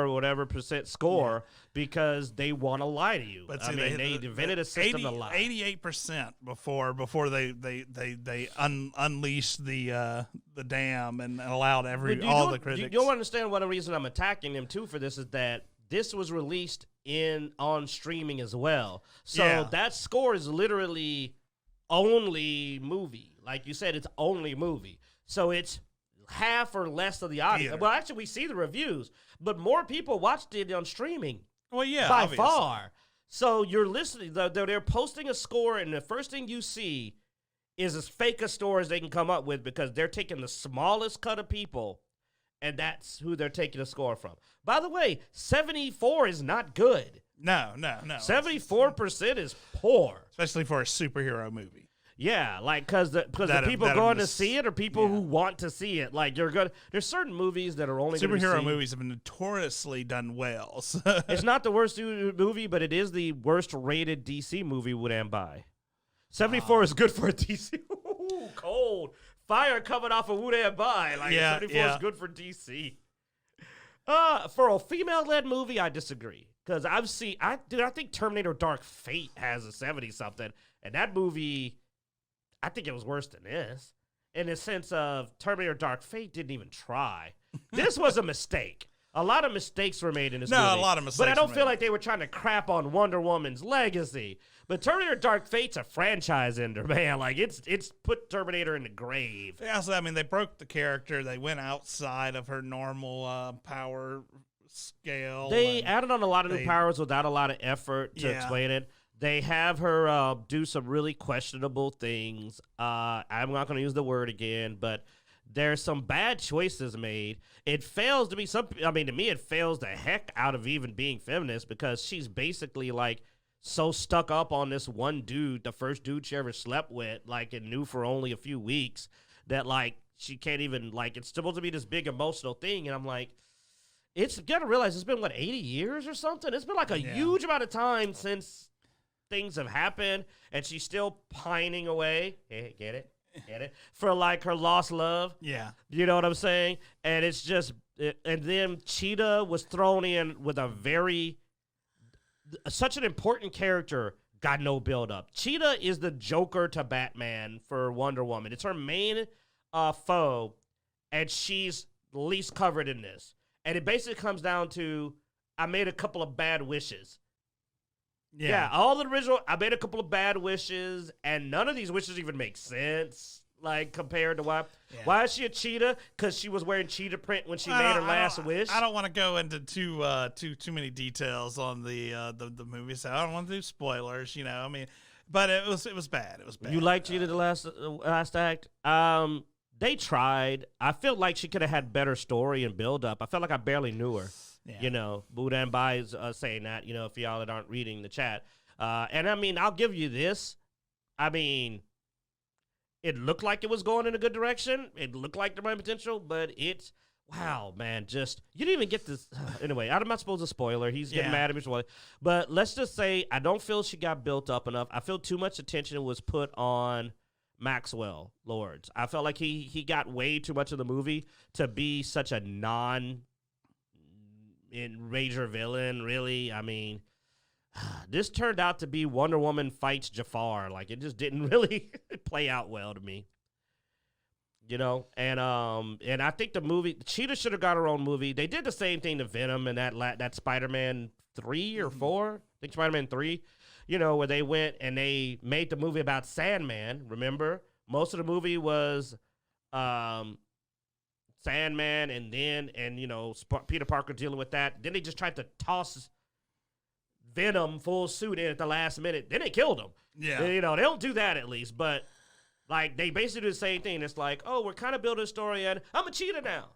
whatever % score because they want to lie to you. But I mean, they invented a system to lie. 88% before they unleashed the dam and allowed all the critics. You don't understand one of the reasons I'm attacking them too for this is that this was released on streaming as well. So that score is literally only movie. Like you said, it's only movie. So it's half or less of the audience. Well, actually, we see the reviews, but more people watched it on streaming. Well, yeah, by obviously. far. So you're listening. They're posting a score, and the first thing you see is as fake a score as they can come up with because they're taking the smallest cut of people, and that's who they're taking a score from. By the way, 74 is not good. No. 74% is poor, especially for a superhero movie. Yeah, like because the people going to see it are people who want to see it. Like there's certain movies that are only superhero movies have been notoriously done well. So. It's not the worst movie, but it is the worst rated DC movie would buy. 74 is good for a DC. Ooh, cold fire coming off of Would buy. Like 74 is good for DC. For a female-led movie, I disagree because I think Terminator: Dark Fate has a 70 something, and that movie. I think it was worse than this in the sense of Terminator Dark Fate didn't even try. This was a mistake. A lot of mistakes were made in this movie. No, a lot of mistakes. But I don't feel like they were trying to crap on Wonder Woman's legacy. But Terminator Dark Fate's a franchise ender, man. Like it's put Terminator in the grave. Yeah, so I mean they broke the character. They went outside of her normal power scale. They added on a lot of new powers without a lot of effort to explain it. They have her do some really questionable things. I'm not going to use the word again, but there's some bad choices made. It fails to be to me, it fails the heck out of even being feminist because she's basically like so stuck up on this one dude, the first dude she ever slept with, like and knew for only a few weeks, that like she can't even like. It's supposed to be this big emotional thing, and I'm like, it's got to realize it's been 80 years or something. It's been like a huge amount of time since. Things have happened, and she's still pining away. Hey, get it? For like her lost love. Yeah. You know what I'm saying? And it's just, and then Cheetah was thrown in with such an important character, got no build up. Cheetah is the Joker to Batman for Wonder Woman. It's her main foe, and she's least covered in this. And it basically comes down to, I made a couple of bad wishes. Yeah, all the original, I made a couple of bad wishes, and none of these wishes even make sense, like, compared to why. Yeah. Why is she a cheetah? Because she was wearing cheetah print when she made her last wish. I don't want to go into too many details on the movie, so I don't want to do spoilers, I mean, but it was bad. It was bad. You liked Cheetah the last act? They tried. I felt like she could have had better story and build up. I felt like I barely knew her. Yeah. Budan Bai is saying that, if y'all that aren't reading the chat. And I mean, I'll give you this. I mean, it looked like it was going in a good direction. It looked like there might be potential, but wow, man, you didn't even get this. Anyway, I'm not supposed to spoiler. He's getting mad at me. But let's just say I don't feel she got built up enough. I feel too much attention was put on Maxwell Lords. I felt like he got way too much of the movie to be such a Rager villain, really. I mean, this turned out to be Wonder Woman fights Jafar. Like, it just didn't really play out well to me. And I think the movie, Cheetah should have got her own movie. They did the same thing to Venom and that Spider-Man 3 or 4. I think Spider-Man 3. where they went and they made the movie about Sandman. Remember, most of the movie was Sandman, and Peter Parker dealing with that. Then they just tried to toss Venom full suit in at the last minute. Then they killed him. Yeah, they don't do that at least, but like they basically do the same thing. It's like, oh, we're kind of building a story, and I'm a cheetah now.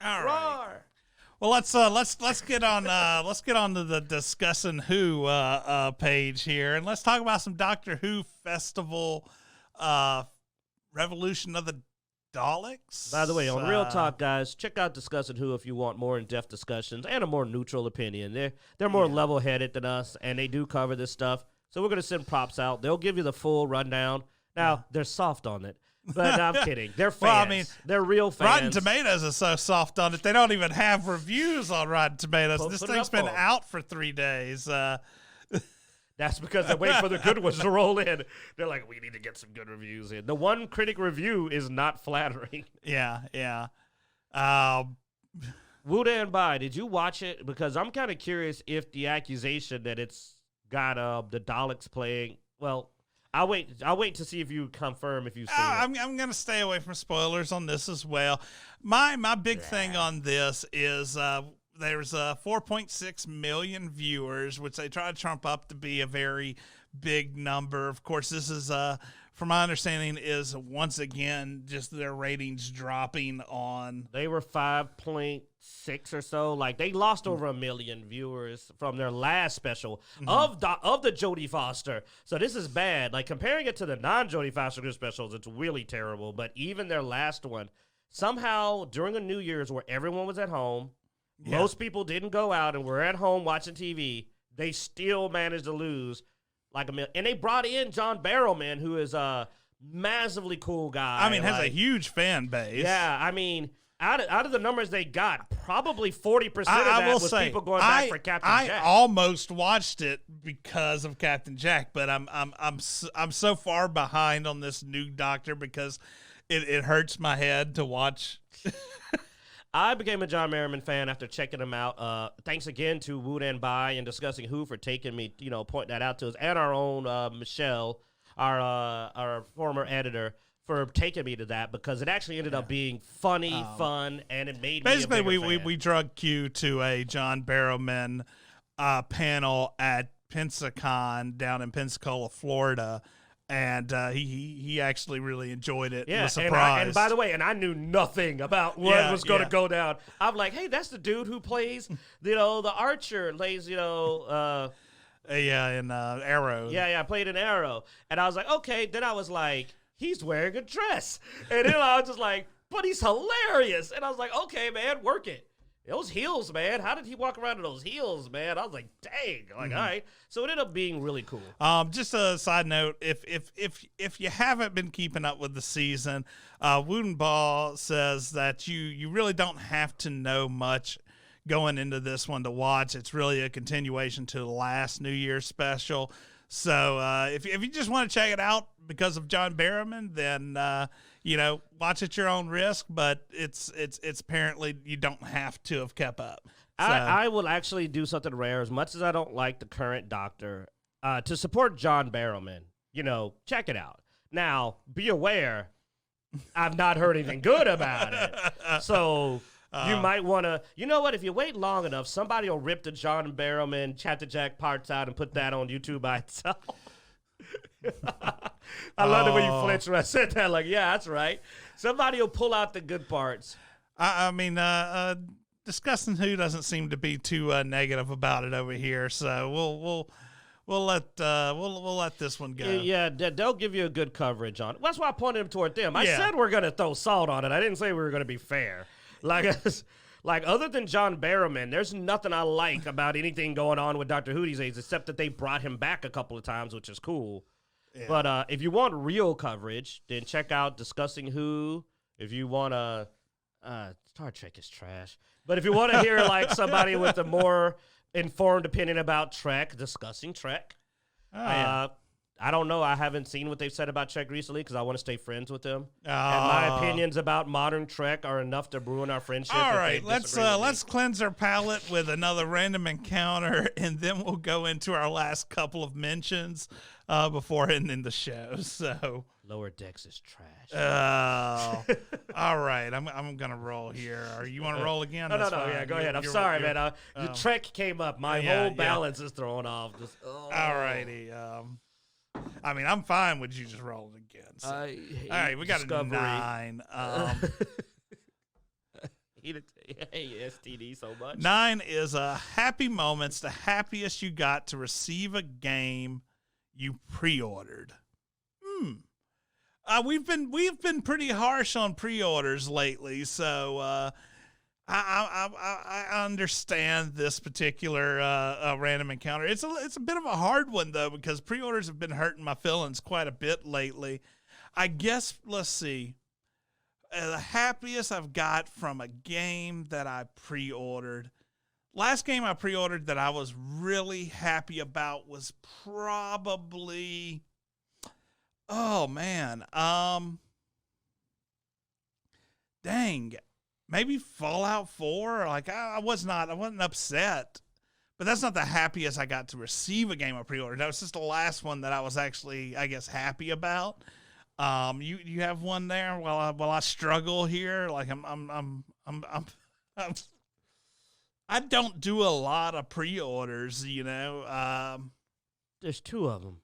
All right. Roar. Well, let's get on to the Discussing Who page here, and let's talk about some Doctor Who Festival Revolution of the Daleks. By the way, on Real Talk, guys, check out Discussing Who if you want more in-depth discussions and a more neutral opinion. They're more level-headed than us, and they do cover this stuff. So we're going to send props out. They'll give you the full rundown. Now, they're soft on it. But I'm kidding. They're fans. Well, I mean, they're real fans. Rotten Tomatoes is so soft on it. They don't even have reviews on Rotten Tomatoes. This thing's been out for 3 days. That's because they're waiting for the good ones to roll in. They're like, we need to get some good reviews in. The one critic review is not flattering. Yeah. Wu-Dan Bai, did you watch it? Because I'm kind of curious if the accusation that it's got the Daleks playing, well, I'll wait to see if you confirm if you've seen it. I'm going to stay away from spoilers on this as well. My big thing on this is there's 4.6 million viewers, which they try to trump up to be a very big number. Of course, this is, from my understanding, is once again just their ratings dropping on. They were 5.6 or so. Like they lost over 1 million viewers from their last special of the Jodie Foster. So this is bad. Like comparing it to the non-Jodie Foster specials, it's really terrible. But even their last one, somehow during a New Year's where everyone was at home, most people didn't go out and were at home watching TV, they still managed to lose like 1 million. And they brought in John Barrowman, who is a massively cool guy. I mean, has a huge fan base. Yeah, I mean, out of the numbers they got, probably 40% of that was people going back for Captain Jack. I almost watched it because of Captain Jack, but I'm so far behind on this new Doctor because it hurts my head to watch. I became a John Barrowman fan after checking him out. Thanks again to Wu-Dan Bai and Discussing Who for taking me, pointing that out to us, and our own Michelle, our former editor, for taking me to that because it actually ended up being funny, fun, and it made basically me a bigger fan. we drug Q to a John Barrowman panel at Pensacon down in Pensacola, Florida. And he actually really enjoyed it. Yeah, was surprised. And by the way, I knew nothing about what was going to go down. I'm like, hey, that's the dude who plays, the archer, plays, in Arrow. Yeah, I played an Arrow, and I was like, okay. Then I was like, he's wearing a dress, and then I was just like, but he's hilarious, and I was like, okay, man, work it. Those heels, man. How did he walk around in those heels, man? I was like, dang. Like, all right. So it ended up being really cool. Just a side note, if you haven't been keeping up with the season, Woodenball says that you really don't have to know much going into this one to watch. It's really a continuation to the last New Year's special. So if you just want to check it out because of John Barrowman, then watch at your own risk. But it's apparently you don't have to have kept up. So. I will actually do something rare. As much as I don't like the current Doctor, to support John Barrowman, check it out. Now, be aware, I've not heard anything good about it. So you might want to, if you wait long enough, somebody will rip the John Barrowman Chapter Jack parts out and put that on YouTube by itself. I love the way you flinched when I said that. Like, yeah, that's right. Somebody will pull out the good parts. I mean, Discussing Who doesn't seem to be too negative about it over here, so we'll let this one go. Yeah, they'll give you a good coverage on it. That's why I pointed him toward them. I said we're gonna throw salt on it. I didn't say we were gonna be fair. Like other than John Barrowman, there's nothing I like about anything going on with Doctor Who these days, except that they brought him back a couple of times, which is cool. Yeah. But if you want real coverage, then check out Discussing Who. If you want to, Star Trek is trash. But if you want to hear like somebody with a more informed opinion about Trek, Discussing Trek, I I don't know. I haven't seen what they've said about Trek recently because I want to stay friends with them. And my opinions about modern Trek are enough to ruin our friendship. All right, let's cleanse our palate with another random encounter, and then we'll go into our last couple of mentions before ending the show. So Lower Decks is trash. All right, I'm gonna roll here. Or you want to roll again? No. Yeah, go ahead. I'm sorry, man. The Trek came up. My whole balance is thrown off. All righty. I mean, I'm fine with you just rolling again. So. All right, we got Discovery. A 9. Hate STD so much. 9 is happy moments, the happiest you got to receive a game you pre-ordered. We've been pretty harsh on pre-orders lately, so I understand this particular random encounter. It's a bit of a hard one though, because pre-orders have been hurting my feelings quite a bit lately. I guess, let's see, the happiest I've got from a game that I pre-ordered. Last game I pre-ordered that I was really happy about was probably, maybe Fallout 4. Like I wasn't upset, but that's not the happiest I got to receive a game I pre-ordered. That was just the last one that I was actually, I guess, happy about. You have one there while I struggle here. Like I don't do a lot of pre-orders, you know. There's 2 of them.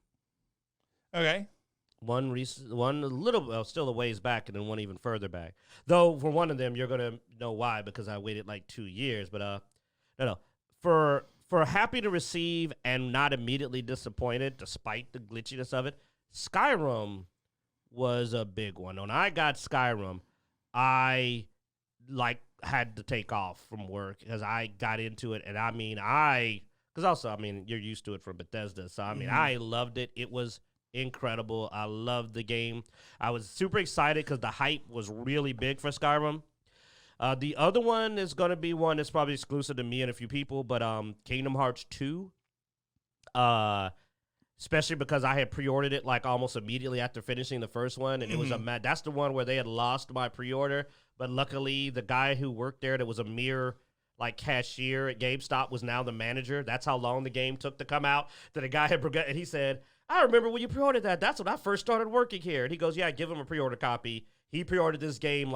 Okay. One a little, still a ways back, and then one even further back. Though for one of them, you're gonna know why, because I waited like 2 years. But no. For happy to receive and not immediately disappointed, despite the glitchiness of it, Skyrim was a big one. When I got Skyrim, I had to take off from work because I got into it, and you're used to it from Bethesda, so I loved it. It was incredible. I loved the game. I was super excited because the hype was really big for Skyrim. The other one is going to be one that's probably exclusive to me and a few people, but Kingdom Hearts 2, especially because I had pre-ordered it like almost immediately after finishing the first one, and it was that's the one where they had lost my pre-order, but luckily the guy who worked there that was a mere cashier at GameStop was now the manager. That's how long the game took to come out. That the guy had, and he said, I remember when you pre-ordered that. That's when I first started working here. And he goes, yeah, give him a pre-order copy. He pre-ordered this game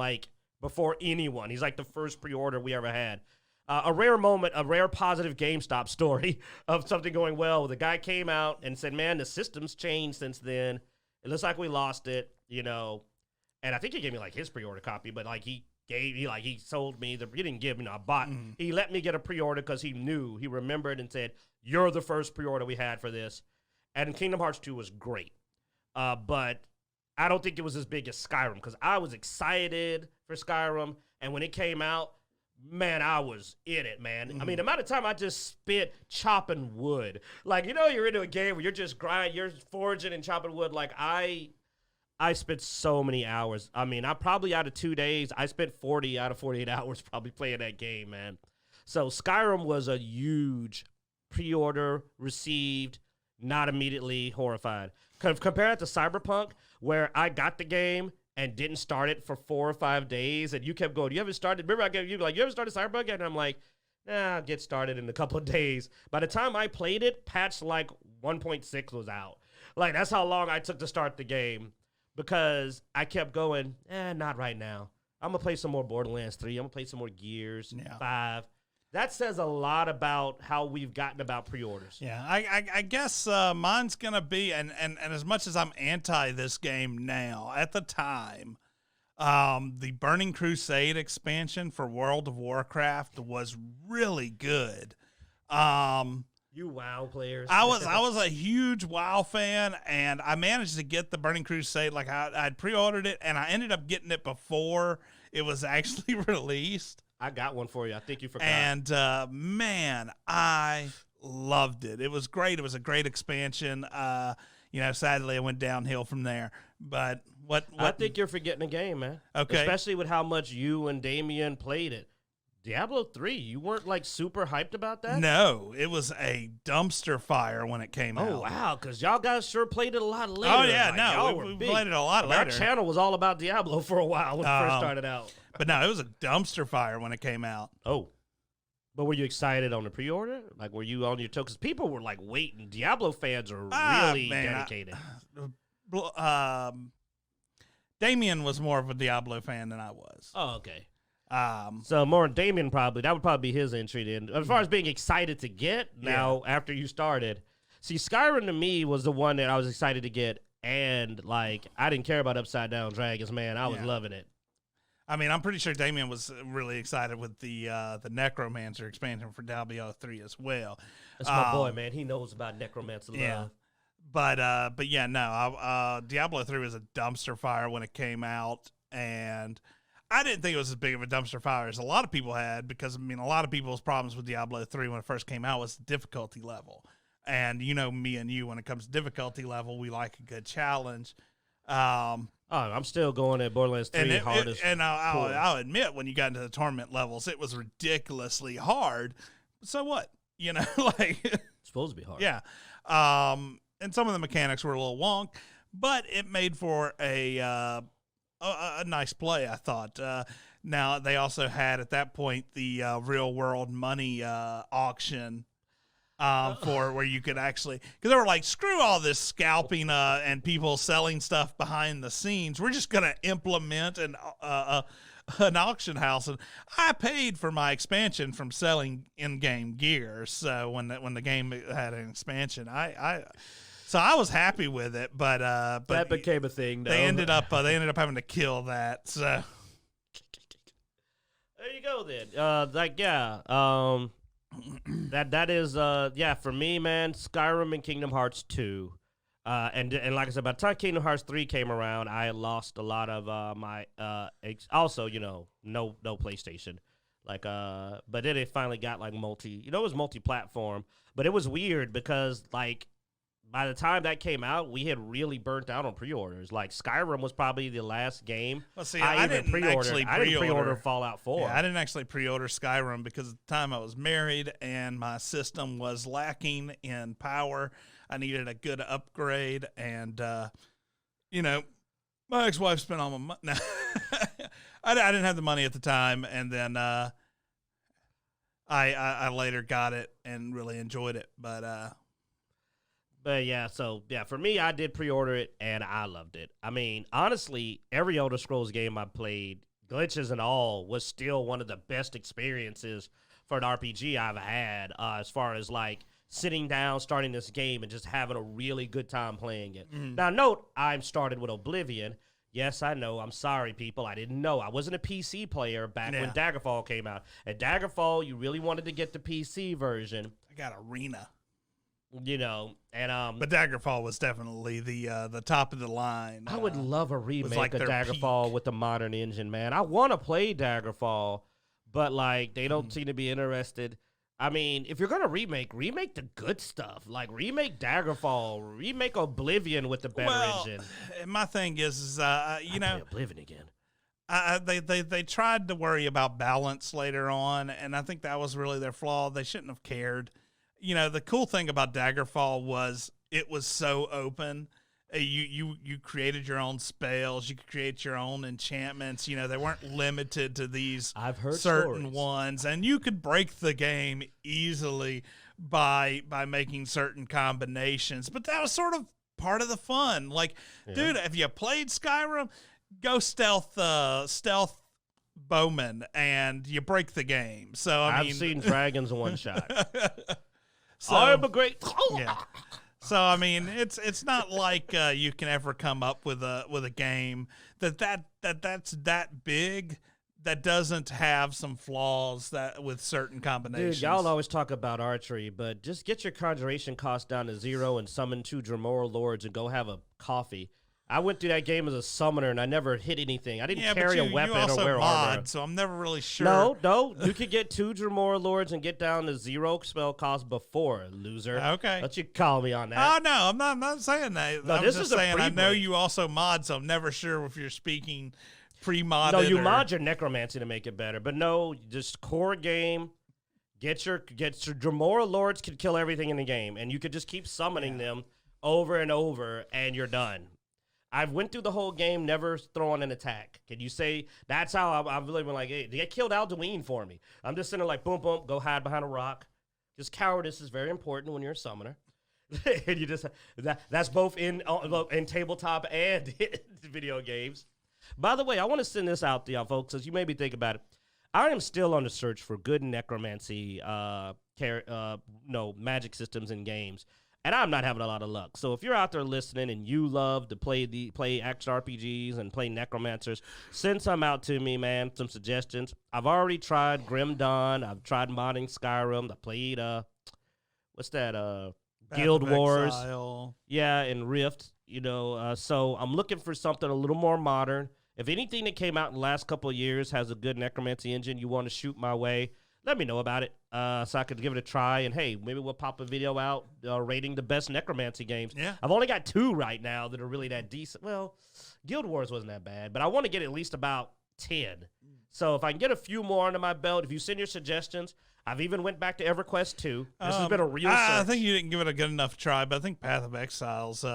before anyone. He's like the first pre-order we ever had. A rare moment, a rare positive GameStop story of something going well. The guy came out and said, man, the system's changed since then. It looks like we lost it, you know. And I think he gave me his pre-order copy, but he sold me he didn't give me, I bought. He let me get a pre-order because he remembered and said, you're the first pre-order we had for this. And Kingdom Hearts 2 was great. But I don't think it was as big as Skyrim because I was excited for Skyrim. And when it came out, man, I was in it, man. I mean, the amount of time I just spent chopping wood. You're into a game where you're just grinding, you're forging and chopping wood. I spent so many hours. I mean, I probably out of 2 days, I spent 40 out of 48 hours probably playing that game, man. So Skyrim was a huge pre-order, received, not immediately horrified. Compare it to Cyberpunk, where I got the game and didn't start it for 4 or 5 days, and you kept going, you haven't started? Remember I gave you, you ever started Cyberpunk? And I'm like, nah, I'll get started in a couple of days. By the time I played it, patch 1.6 was out. That's how long I took to start the game, because I kept going, not right now. I'm going to play some more Borderlands 3. I'm going to play some more Gears 5. That says a lot about how we've gotten about pre-orders. Yeah, I guess mine's going to be, and as much as I'm anti this game now, at the time, the Burning Crusade expansion for World of Warcraft was really good. You WoW players. I was a huge WoW fan, and I managed to get the Burning Crusade. I'd pre-ordered it, and I ended up getting it before it was actually released. I got one for you. I think you forgot. And, man, I loved it. It was great. It was a great expansion. Sadly, I went downhill from there. But what? I think you're forgetting the game, man. Okay. Especially with how much you and Damien played it. Diablo 3, you weren't like super hyped about that? No, it was a dumpster fire when it came out. Oh, wow, because y'all guys sure played it a lot later. Oh, yeah, like, no, we played it a lot later. Our channel was all about Diablo for a while when it first started out. But no, it was a dumpster fire when it came out. Oh. But were you excited on the pre-order? Like, were you on your toe? Because people were, like, waiting. Diablo fans are really dedicated. Damien was more of a Diablo fan than I was. Oh, okay. So more Damien that would probably be his entry then. As far as being excited to get now after you started. See, Skyrim to me was the one that I was excited to get, and like I didn't care about Upside Down Dragons, man. I was loving it. I mean, I'm pretty sure Damien was really excited with the Necromancer expansion for Diablo 3 as well. That's my boy, man. He knows about Necromancer love. Yeah. But yeah, no. Diablo 3 was a dumpster fire when it came out, and I didn't think it was as big of a dumpster fire as a lot of people had, because I mean, a lot of people's problems with Diablo 3 when it first came out was the difficulty level. And you know, me and you, when it comes to difficulty level, we like a good challenge. I'm still going at Borderlands 3 hardest. And I'll admit, when you got into the tournament levels, it was ridiculously hard. So what? You know, like it's supposed to be hard. Yeah. And some of the mechanics were a little wonk, but it made for a nice play, I thought. Now, they also had, at that point, the real-world money auction for where you could actually... Because they were like, screw all this scalping and people selling stuff behind the scenes. We're just going to implement an auction house. And I paid for my expansion from selling in-game gear. So when the game had an expansion, So I was happy with it, but that became a thing. Though. They ended up having to kill that. So there you go then. That is for me, man. Skyrim and Kingdom Hearts 2, and like I said, by the time Kingdom Hearts 3 came around, I had lost a lot of my also no PlayStation. But then it finally got like it was multi-platform, but it was weird because like. By the time that came out, we had really burnt out on pre-orders. Like, Skyrim was probably the last game I didn't pre-order Fallout 4. Yeah, I didn't actually pre-order Skyrim because at the time I was married and my system was lacking in power. I needed a good upgrade, and, my ex-wife spent all my money. No. I didn't have the money at the time, and then I later got it and really enjoyed it, But yeah, for me, I did pre-order it, and I loved it. I mean, honestly, every Elder Scrolls game I played, glitches and all, was still one of the best experiences for an RPG I've had as far as, like, sitting down, starting this game, and just having a really good time playing it. Now, note, I'm started with Oblivion. Yes, I know. I'm sorry, people. I didn't know. I wasn't a PC player back when Daggerfall came out. At Daggerfall, you really wanted to get the PC version. I got Arena. But Daggerfall was definitely the top of the line. I would love a remake of Daggerfall with the modern engine, man. I want to play Daggerfall, but like they don't seem to be interested. I mean, if you're gonna remake the good stuff. Like remake Daggerfall, remake Oblivion with the better engine. My thing is play Oblivion again. They tried to worry about balance later on, and I think that was really their flaw. They shouldn't have cared. The cool thing about Daggerfall was it was so open. You created your own spells. You could create your own enchantments. They weren't limited to these certain ones. And you could break the game easily by making certain combinations. But that was sort of part of the fun. Like, dude, if you played Skyrim, go stealth bowman, and you break the game. So I've seen dragons in one shot. So, I'm a great. Yeah. So I mean, it's not like you can ever come up with a game that's that big that doesn't have some flaws that with certain combinations. Dude, y'all always talk about archery, but just get your conjuration cost down to 0 and summon 2 Dremora Lords and go have a coffee. I went through that game as a summoner, and I never hit anything. I didn't carry a weapon or wear armor. So I'm never really sure. No. You could get 2 Dremora Lords and get down to 0 spell cost before, loser. Okay. Don't you call me on that. Oh, no, I'm not saying that. No, I'm this just is saying I know you also mod, so I'm never sure if you're speaking pre-modded. No, you mod your necromancy to make it better, but no, just core game. Get your Dremora lords could kill everything in the game, and you could just keep summoning them over and over, and you're done. I've went through the whole game, never throwing an attack. Can you say that's how I've really been like, hey, they killed Alduin for me. I'm just sitting there like, boom, boom, go hide behind a rock. Because cowardice is very important when you're a summoner. And you just that's both in tabletop and video games. By the way, I want to send this out to y'all folks, as you maybe think about it. I am still on the search for good necromancy magic systems in games. And I'm not having a lot of luck. So if you're out there listening and you love to play action RPGs and play necromancers, send some out to me, man. Some suggestions. I've already tried Grim Dawn. I've tried modding Skyrim. I played what's that? Guild Wars. Exile. Yeah, and Rift. So I'm looking for something a little more modern. If anything that came out in the last couple of years has a good necromancy engine you want to shoot my way, let me know about it so I could give it a try. And, hey, maybe we'll pop a video out rating the best necromancy games. Yeah. I've only got 2 right now that are really that decent. Well, Guild Wars wasn't that bad, but I want to get at least about 10. So if I can get a few more under my belt, if you send your suggestions, I've even went back to EverQuest 2. This has been a real search. I think you didn't give it a good enough try, but I think Path of Exiles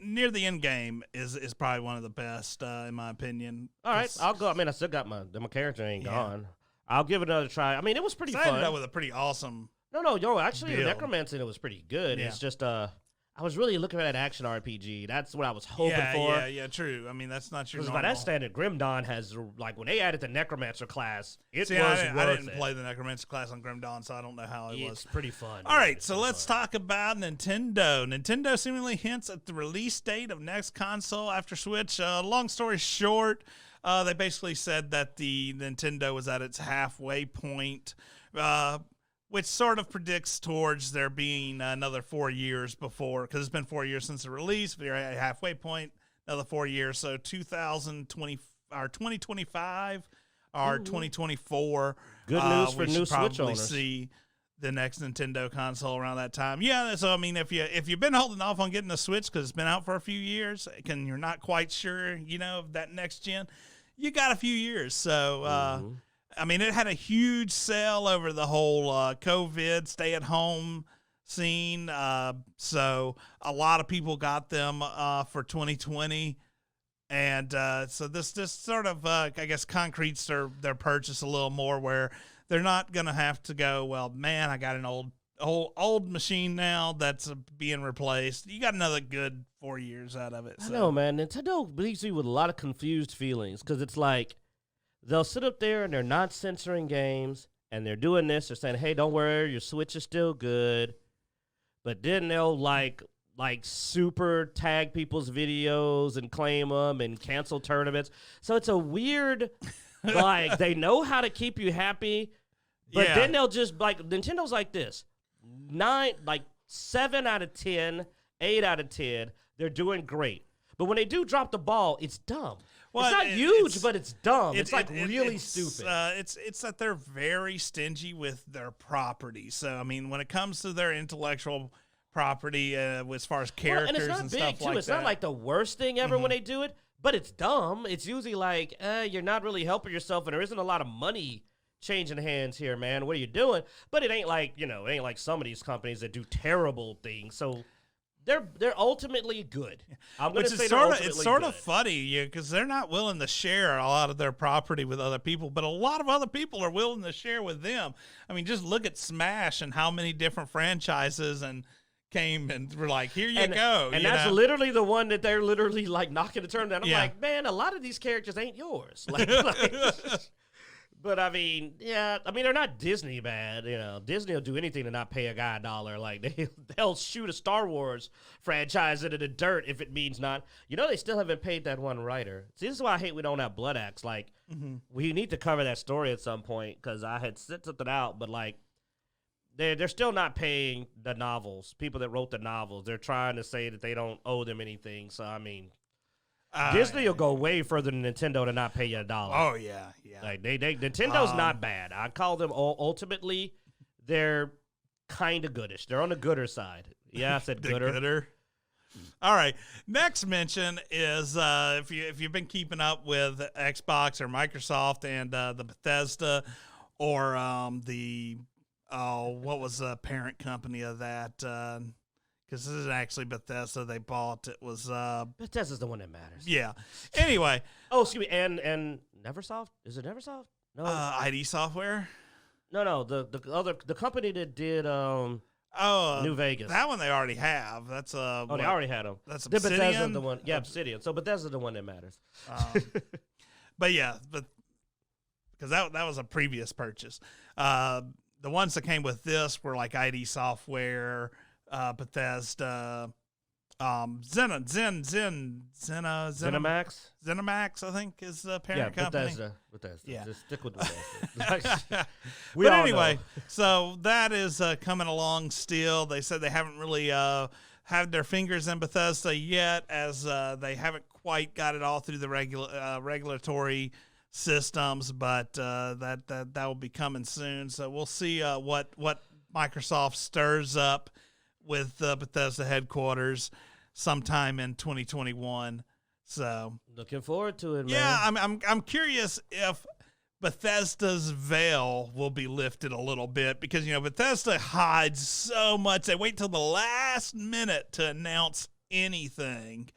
near the end game is probably one of the best, in my opinion. All right, I'll go. I mean, I still got my character ain't gone. I'll give it another try. I mean, it was pretty fun. I ended up with a pretty awesome actually, build. The necromancy it was pretty good. Yeah. It's just, I was really looking for that action RPG. That's what I was hoping for. Yeah, true. I mean, that's not your normal. normal. By that standard, Grim Dawn has, like, when they added the Necromancer class, it was I didn't play the Necromancer class on Grim Dawn, so I don't know how it was. It's pretty fun. All right, so let's talk about Nintendo. Nintendo seemingly hints at the release date of next console after Switch. Long story short, they basically said that the Nintendo was at its halfway point, which sort of predicts towards there being another 4 years before, because it's been 4 years since the release, but you're at a halfway point, another 4 years. So 2020 or 2025 or 2024. Good news for new Switch probably owners. See the next Nintendo console around that time. Yeah, so I mean, if you've been holding off on getting a Switch because it's been out for a few years, and you're not quite sure, of that next gen, you got a few years. So, I mean, it had a huge sale over the whole COVID stay-at-home scene. So a lot of people got them for 2020. And so this sort of, I guess, concretes their purchase a little more, where they're not going to have to go, well, man, I got an old machine now that's being replaced. You got another good 4 years out of it. I know, man. Nintendo leaves me with a lot of confused feelings, because it's like they'll sit up there and they're not censoring games, and they're doing this. They're saying, hey, don't worry, your Switch is still good. But then they'll like super tag people's videos and claim them and cancel tournaments. So it's a weird, like, they know how to keep you happy, but then they'll just, like, Nintendo's like this. 7 out of 10, 8 out of 10, they're doing great. But when they do drop the ball, it's dumb. Well, it's not huge, but it's dumb. It's really stupid. It's that they're very stingy with their property. So, I mean, when it comes to their intellectual property, as far as characters and stuff like that. It's not like the worst thing ever when they do it, but it's dumb. It's usually like, you're not really helping yourself, and there isn't a lot of money changing hands here, man. What are you doing? But it ain't like, it ain't like some of these companies that do terrible things. So they're ultimately good. I'm going to say it's sort of funny, because they're not willing to share a lot of their property with other people, but a lot of other people are willing to share with them. I mean, just look at Smash and how many different franchises came and were like, here you go. And that's literally the one that they're literally like knocking the turn down. I'm like, man, a lot of these characters ain't yours. But I mean, they're not Disney bad. Disney will do anything to not pay a guy $1. Like they'll shoot a Star Wars franchise into the dirt if it means not. They still haven't paid that one writer. See, this is why I hate we don't have Blood Axe. Like, we need to cover that story at some point, because I had sent something out, but like, they're still not paying the novels, people that wrote the novels. They're trying to say that they don't owe them anything. So, I mean, Disney will go way further than Nintendo to not pay you $1. Oh, yeah. Like, Nintendo's not bad. I call them ultimately, they're kind of goodish. They're on the gooder side. Yeah, I said gooder. All right. Next mention is if you've been keeping up with Xbox or Microsoft and the Bethesda or what was the parent company of that? Because this isn't actually Bethesda. They bought it was Bethesda's the one that matters. Yeah. Anyway. Oh, excuse me. And Neversoft? Is it Neversoft? No. ID Software. No. The company that did New Vegas. That one they already have. That's they already had them. That's Obsidian. Bethesda's the one. Yeah, Obsidian. So Bethesda's the one that matters. But because that was a previous purchase. The ones that came with this were like ID Software, Bethesda, ZeniMax, I think, is the parent company. Bethesda. Yeah. Just stick with Bethesda. But anyway, so that is coming along still. They said they haven't really had their fingers in Bethesda yet, as they haven't quite got it all through the regulatory systems, but that will be coming soon. So we'll see what Microsoft stirs up with Bethesda headquarters sometime in 2021. So looking forward to it, man. Yeah, I'm curious if Bethesda's veil will be lifted a little bit, because Bethesda hides so much. They wait till the last minute to announce anything.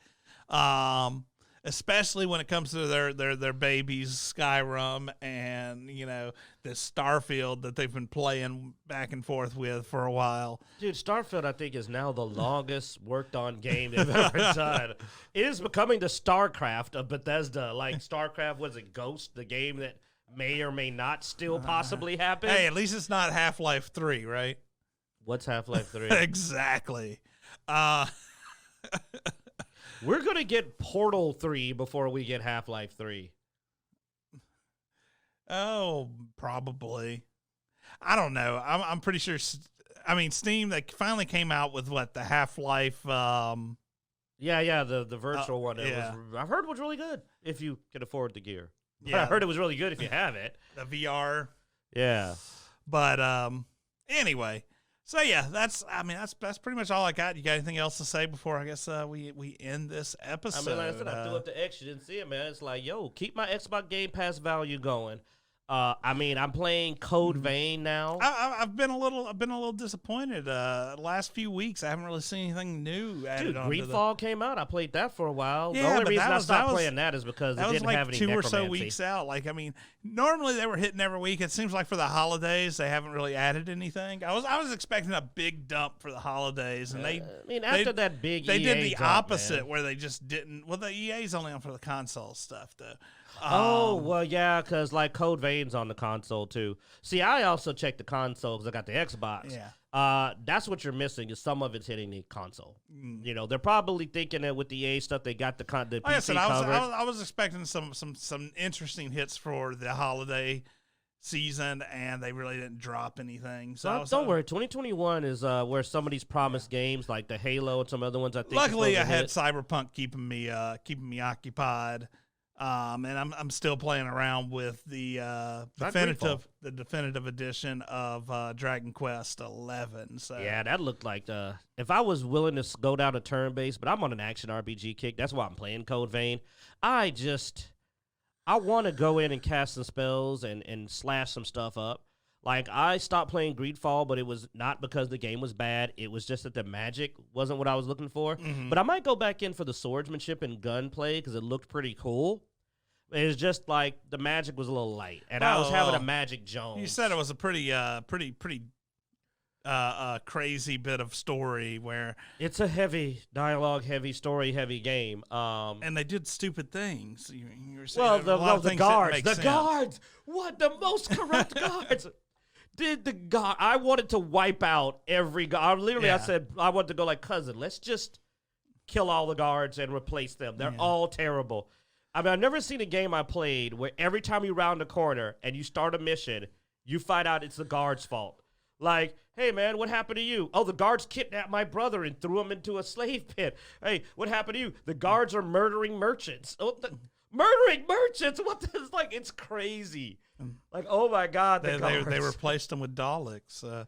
Especially when it comes to their babies, Skyrim, and, this Starfield that they've been playing back and forth with for a while. Dude, Starfield, I think, is now the longest worked on game they've ever done. It is becoming the StarCraft of Bethesda. Like StarCraft was a Ghost, the game that may or may not still possibly happen. Hey, at least it's not Half-Life 3, right? What's Half-Life 3? Exactly. We're going to get Portal 3 before we get Half-Life 3. Oh, probably. I don't know. I'm pretty sure. Steam, they finally came out with the Half-Life. The virtual one. I've heard it was really good if you can afford the gear. Yeah, I heard it was really good if you have it. The VR. Yeah. But anyway. So yeah, that's pretty much all I got. You got anything else to say before I guess we end this episode? Like I said, I threw up the X. You didn't see it, man. It's like, yo, keep my Xbox Game Pass value going. I'm playing Code Vein now. I've been a little disappointed. Last few weeks, I haven't really seen anything new added on. Dude, Greedfall came out. I played that for a while. Yeah, the only reason I stopped playing that is because it didn't have any necromancy. 2 or so weeks out. Normally they were hitting every week. It seems like for the holidays they haven't really added anything. I was expecting a big dump for the holidays, and after that big they EA did the dump, opposite, man. where they just didn't. Well, the EA's only on for the console stuff though. Because Code Vein's on the console too. See, I also checked the console because I got the Xbox. Yeah. That's what you're missing is some of it's hitting the console. They're probably thinking that with the EA stuff they got the PC like I said, covered. I was expecting some interesting hits for the holiday season, and they really didn't drop anything. So don't worry, 2021 is where some of these promised games like the Halo and some other ones. I think. Luckily, I had Cyberpunk keeping me occupied. And I'm still playing around with the definitive edition of Dragon Quest 11. So yeah, that looked like if I was willing to go down a turn base, but I'm on an action RPG kick. That's why I'm playing Code Vein. I want to go in and cast some spells and slash some stuff up. I stopped playing Greedfall, but it was not because the game was bad. It was just that the magic wasn't what I was looking for. Mm-hmm. But I might go back in for the swordsmanship and gunplay because it looked pretty cool. It's just the magic was a little light, and I was having a Magic Jones. You said it was a pretty crazy bit of story where it's a heavy dialogue, heavy story, heavy game. And they did stupid things. You were saying the guards. What the most corrupt guards? Did the guard? I wanted to wipe out every guard. I said I wanted to go cousin. Let's just kill all the guards and replace them. They're all terrible. I've never seen a game I played where every time you round a corner and you start a mission, you find out it's the guard's fault. Hey, man, what happened to you? Oh, the guards kidnapped my brother and threw him into a slave pit. Hey, what happened to you? The guards are murdering merchants. Murdering merchants? What the, it's crazy. Oh, my God, they replaced them with Daleks.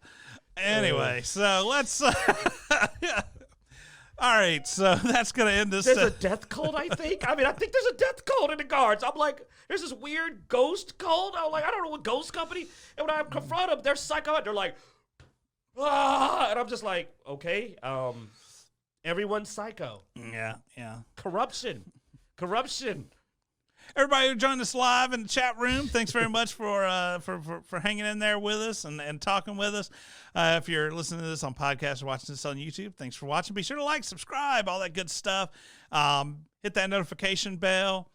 Anyway, so let's... All right, so that's going to end this. There's a death cult, I think. I think there's a death cult in the guards. I'm like, there's this weird ghost cult. I'm like, I don't know what ghost company. And when I confront them, they're psycho. They're like, ah, and I'm just like, okay, everyone's psycho. Yeah. Corruption. Everybody who joined us live in the chat room, thanks very much for hanging in there with us and talking with us. If you're listening to this on podcast or watching this on YouTube, thanks for watching. Be sure to like, subscribe, all that good stuff. Hit that notification bell.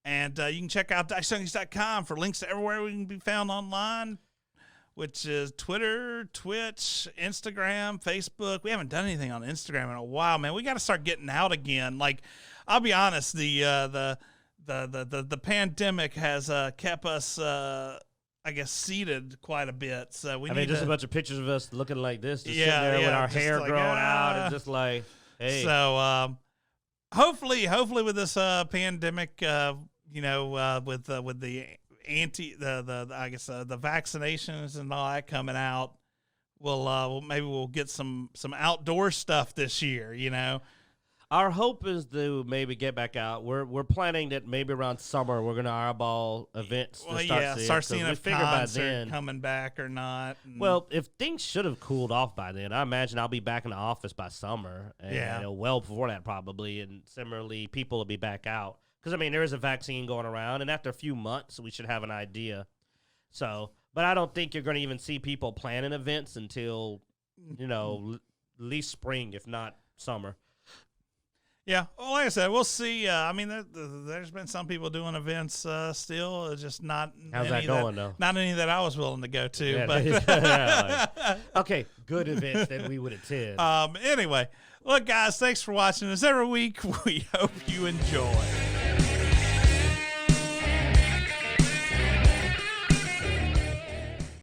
And you can check out Dicejunkies.com for links to everywhere we can be found online, which is Twitter, Twitch, Instagram, Facebook. We haven't done anything on Instagram in a while, man. We got to start getting out again. Like, I'll be honest, the pandemic has kept us, I guess, seated quite a bit. So we need just a bunch of pictures of us looking like this, just sitting there with our hair like, growing out, and just like, hey. So hopefully with this pandemic, with the the vaccinations and all that coming out, we'll get some outdoor stuff this year. Our hope is to maybe get back out. We're planning that maybe around summer we're gonna eyeball events. Start seeing if concerts coming back or not. Well, if things should have cooled off by then, I imagine I'll be back in the office by summer. And, well before that probably, and similarly, people will be back out. Because, there is a vaccine going around, and after a few months, we should have an idea. So, but I don't think you're going to even see people planning events until, at least spring, if not summer. Yeah, well, like I said, we'll see. There's been some people doing events still, just not. How's that going, though? Not any that I was willing to go to. Yeah, but okay, good events that we would attend. Anyway, look, guys, thanks for watching us every week. We hope you enjoy.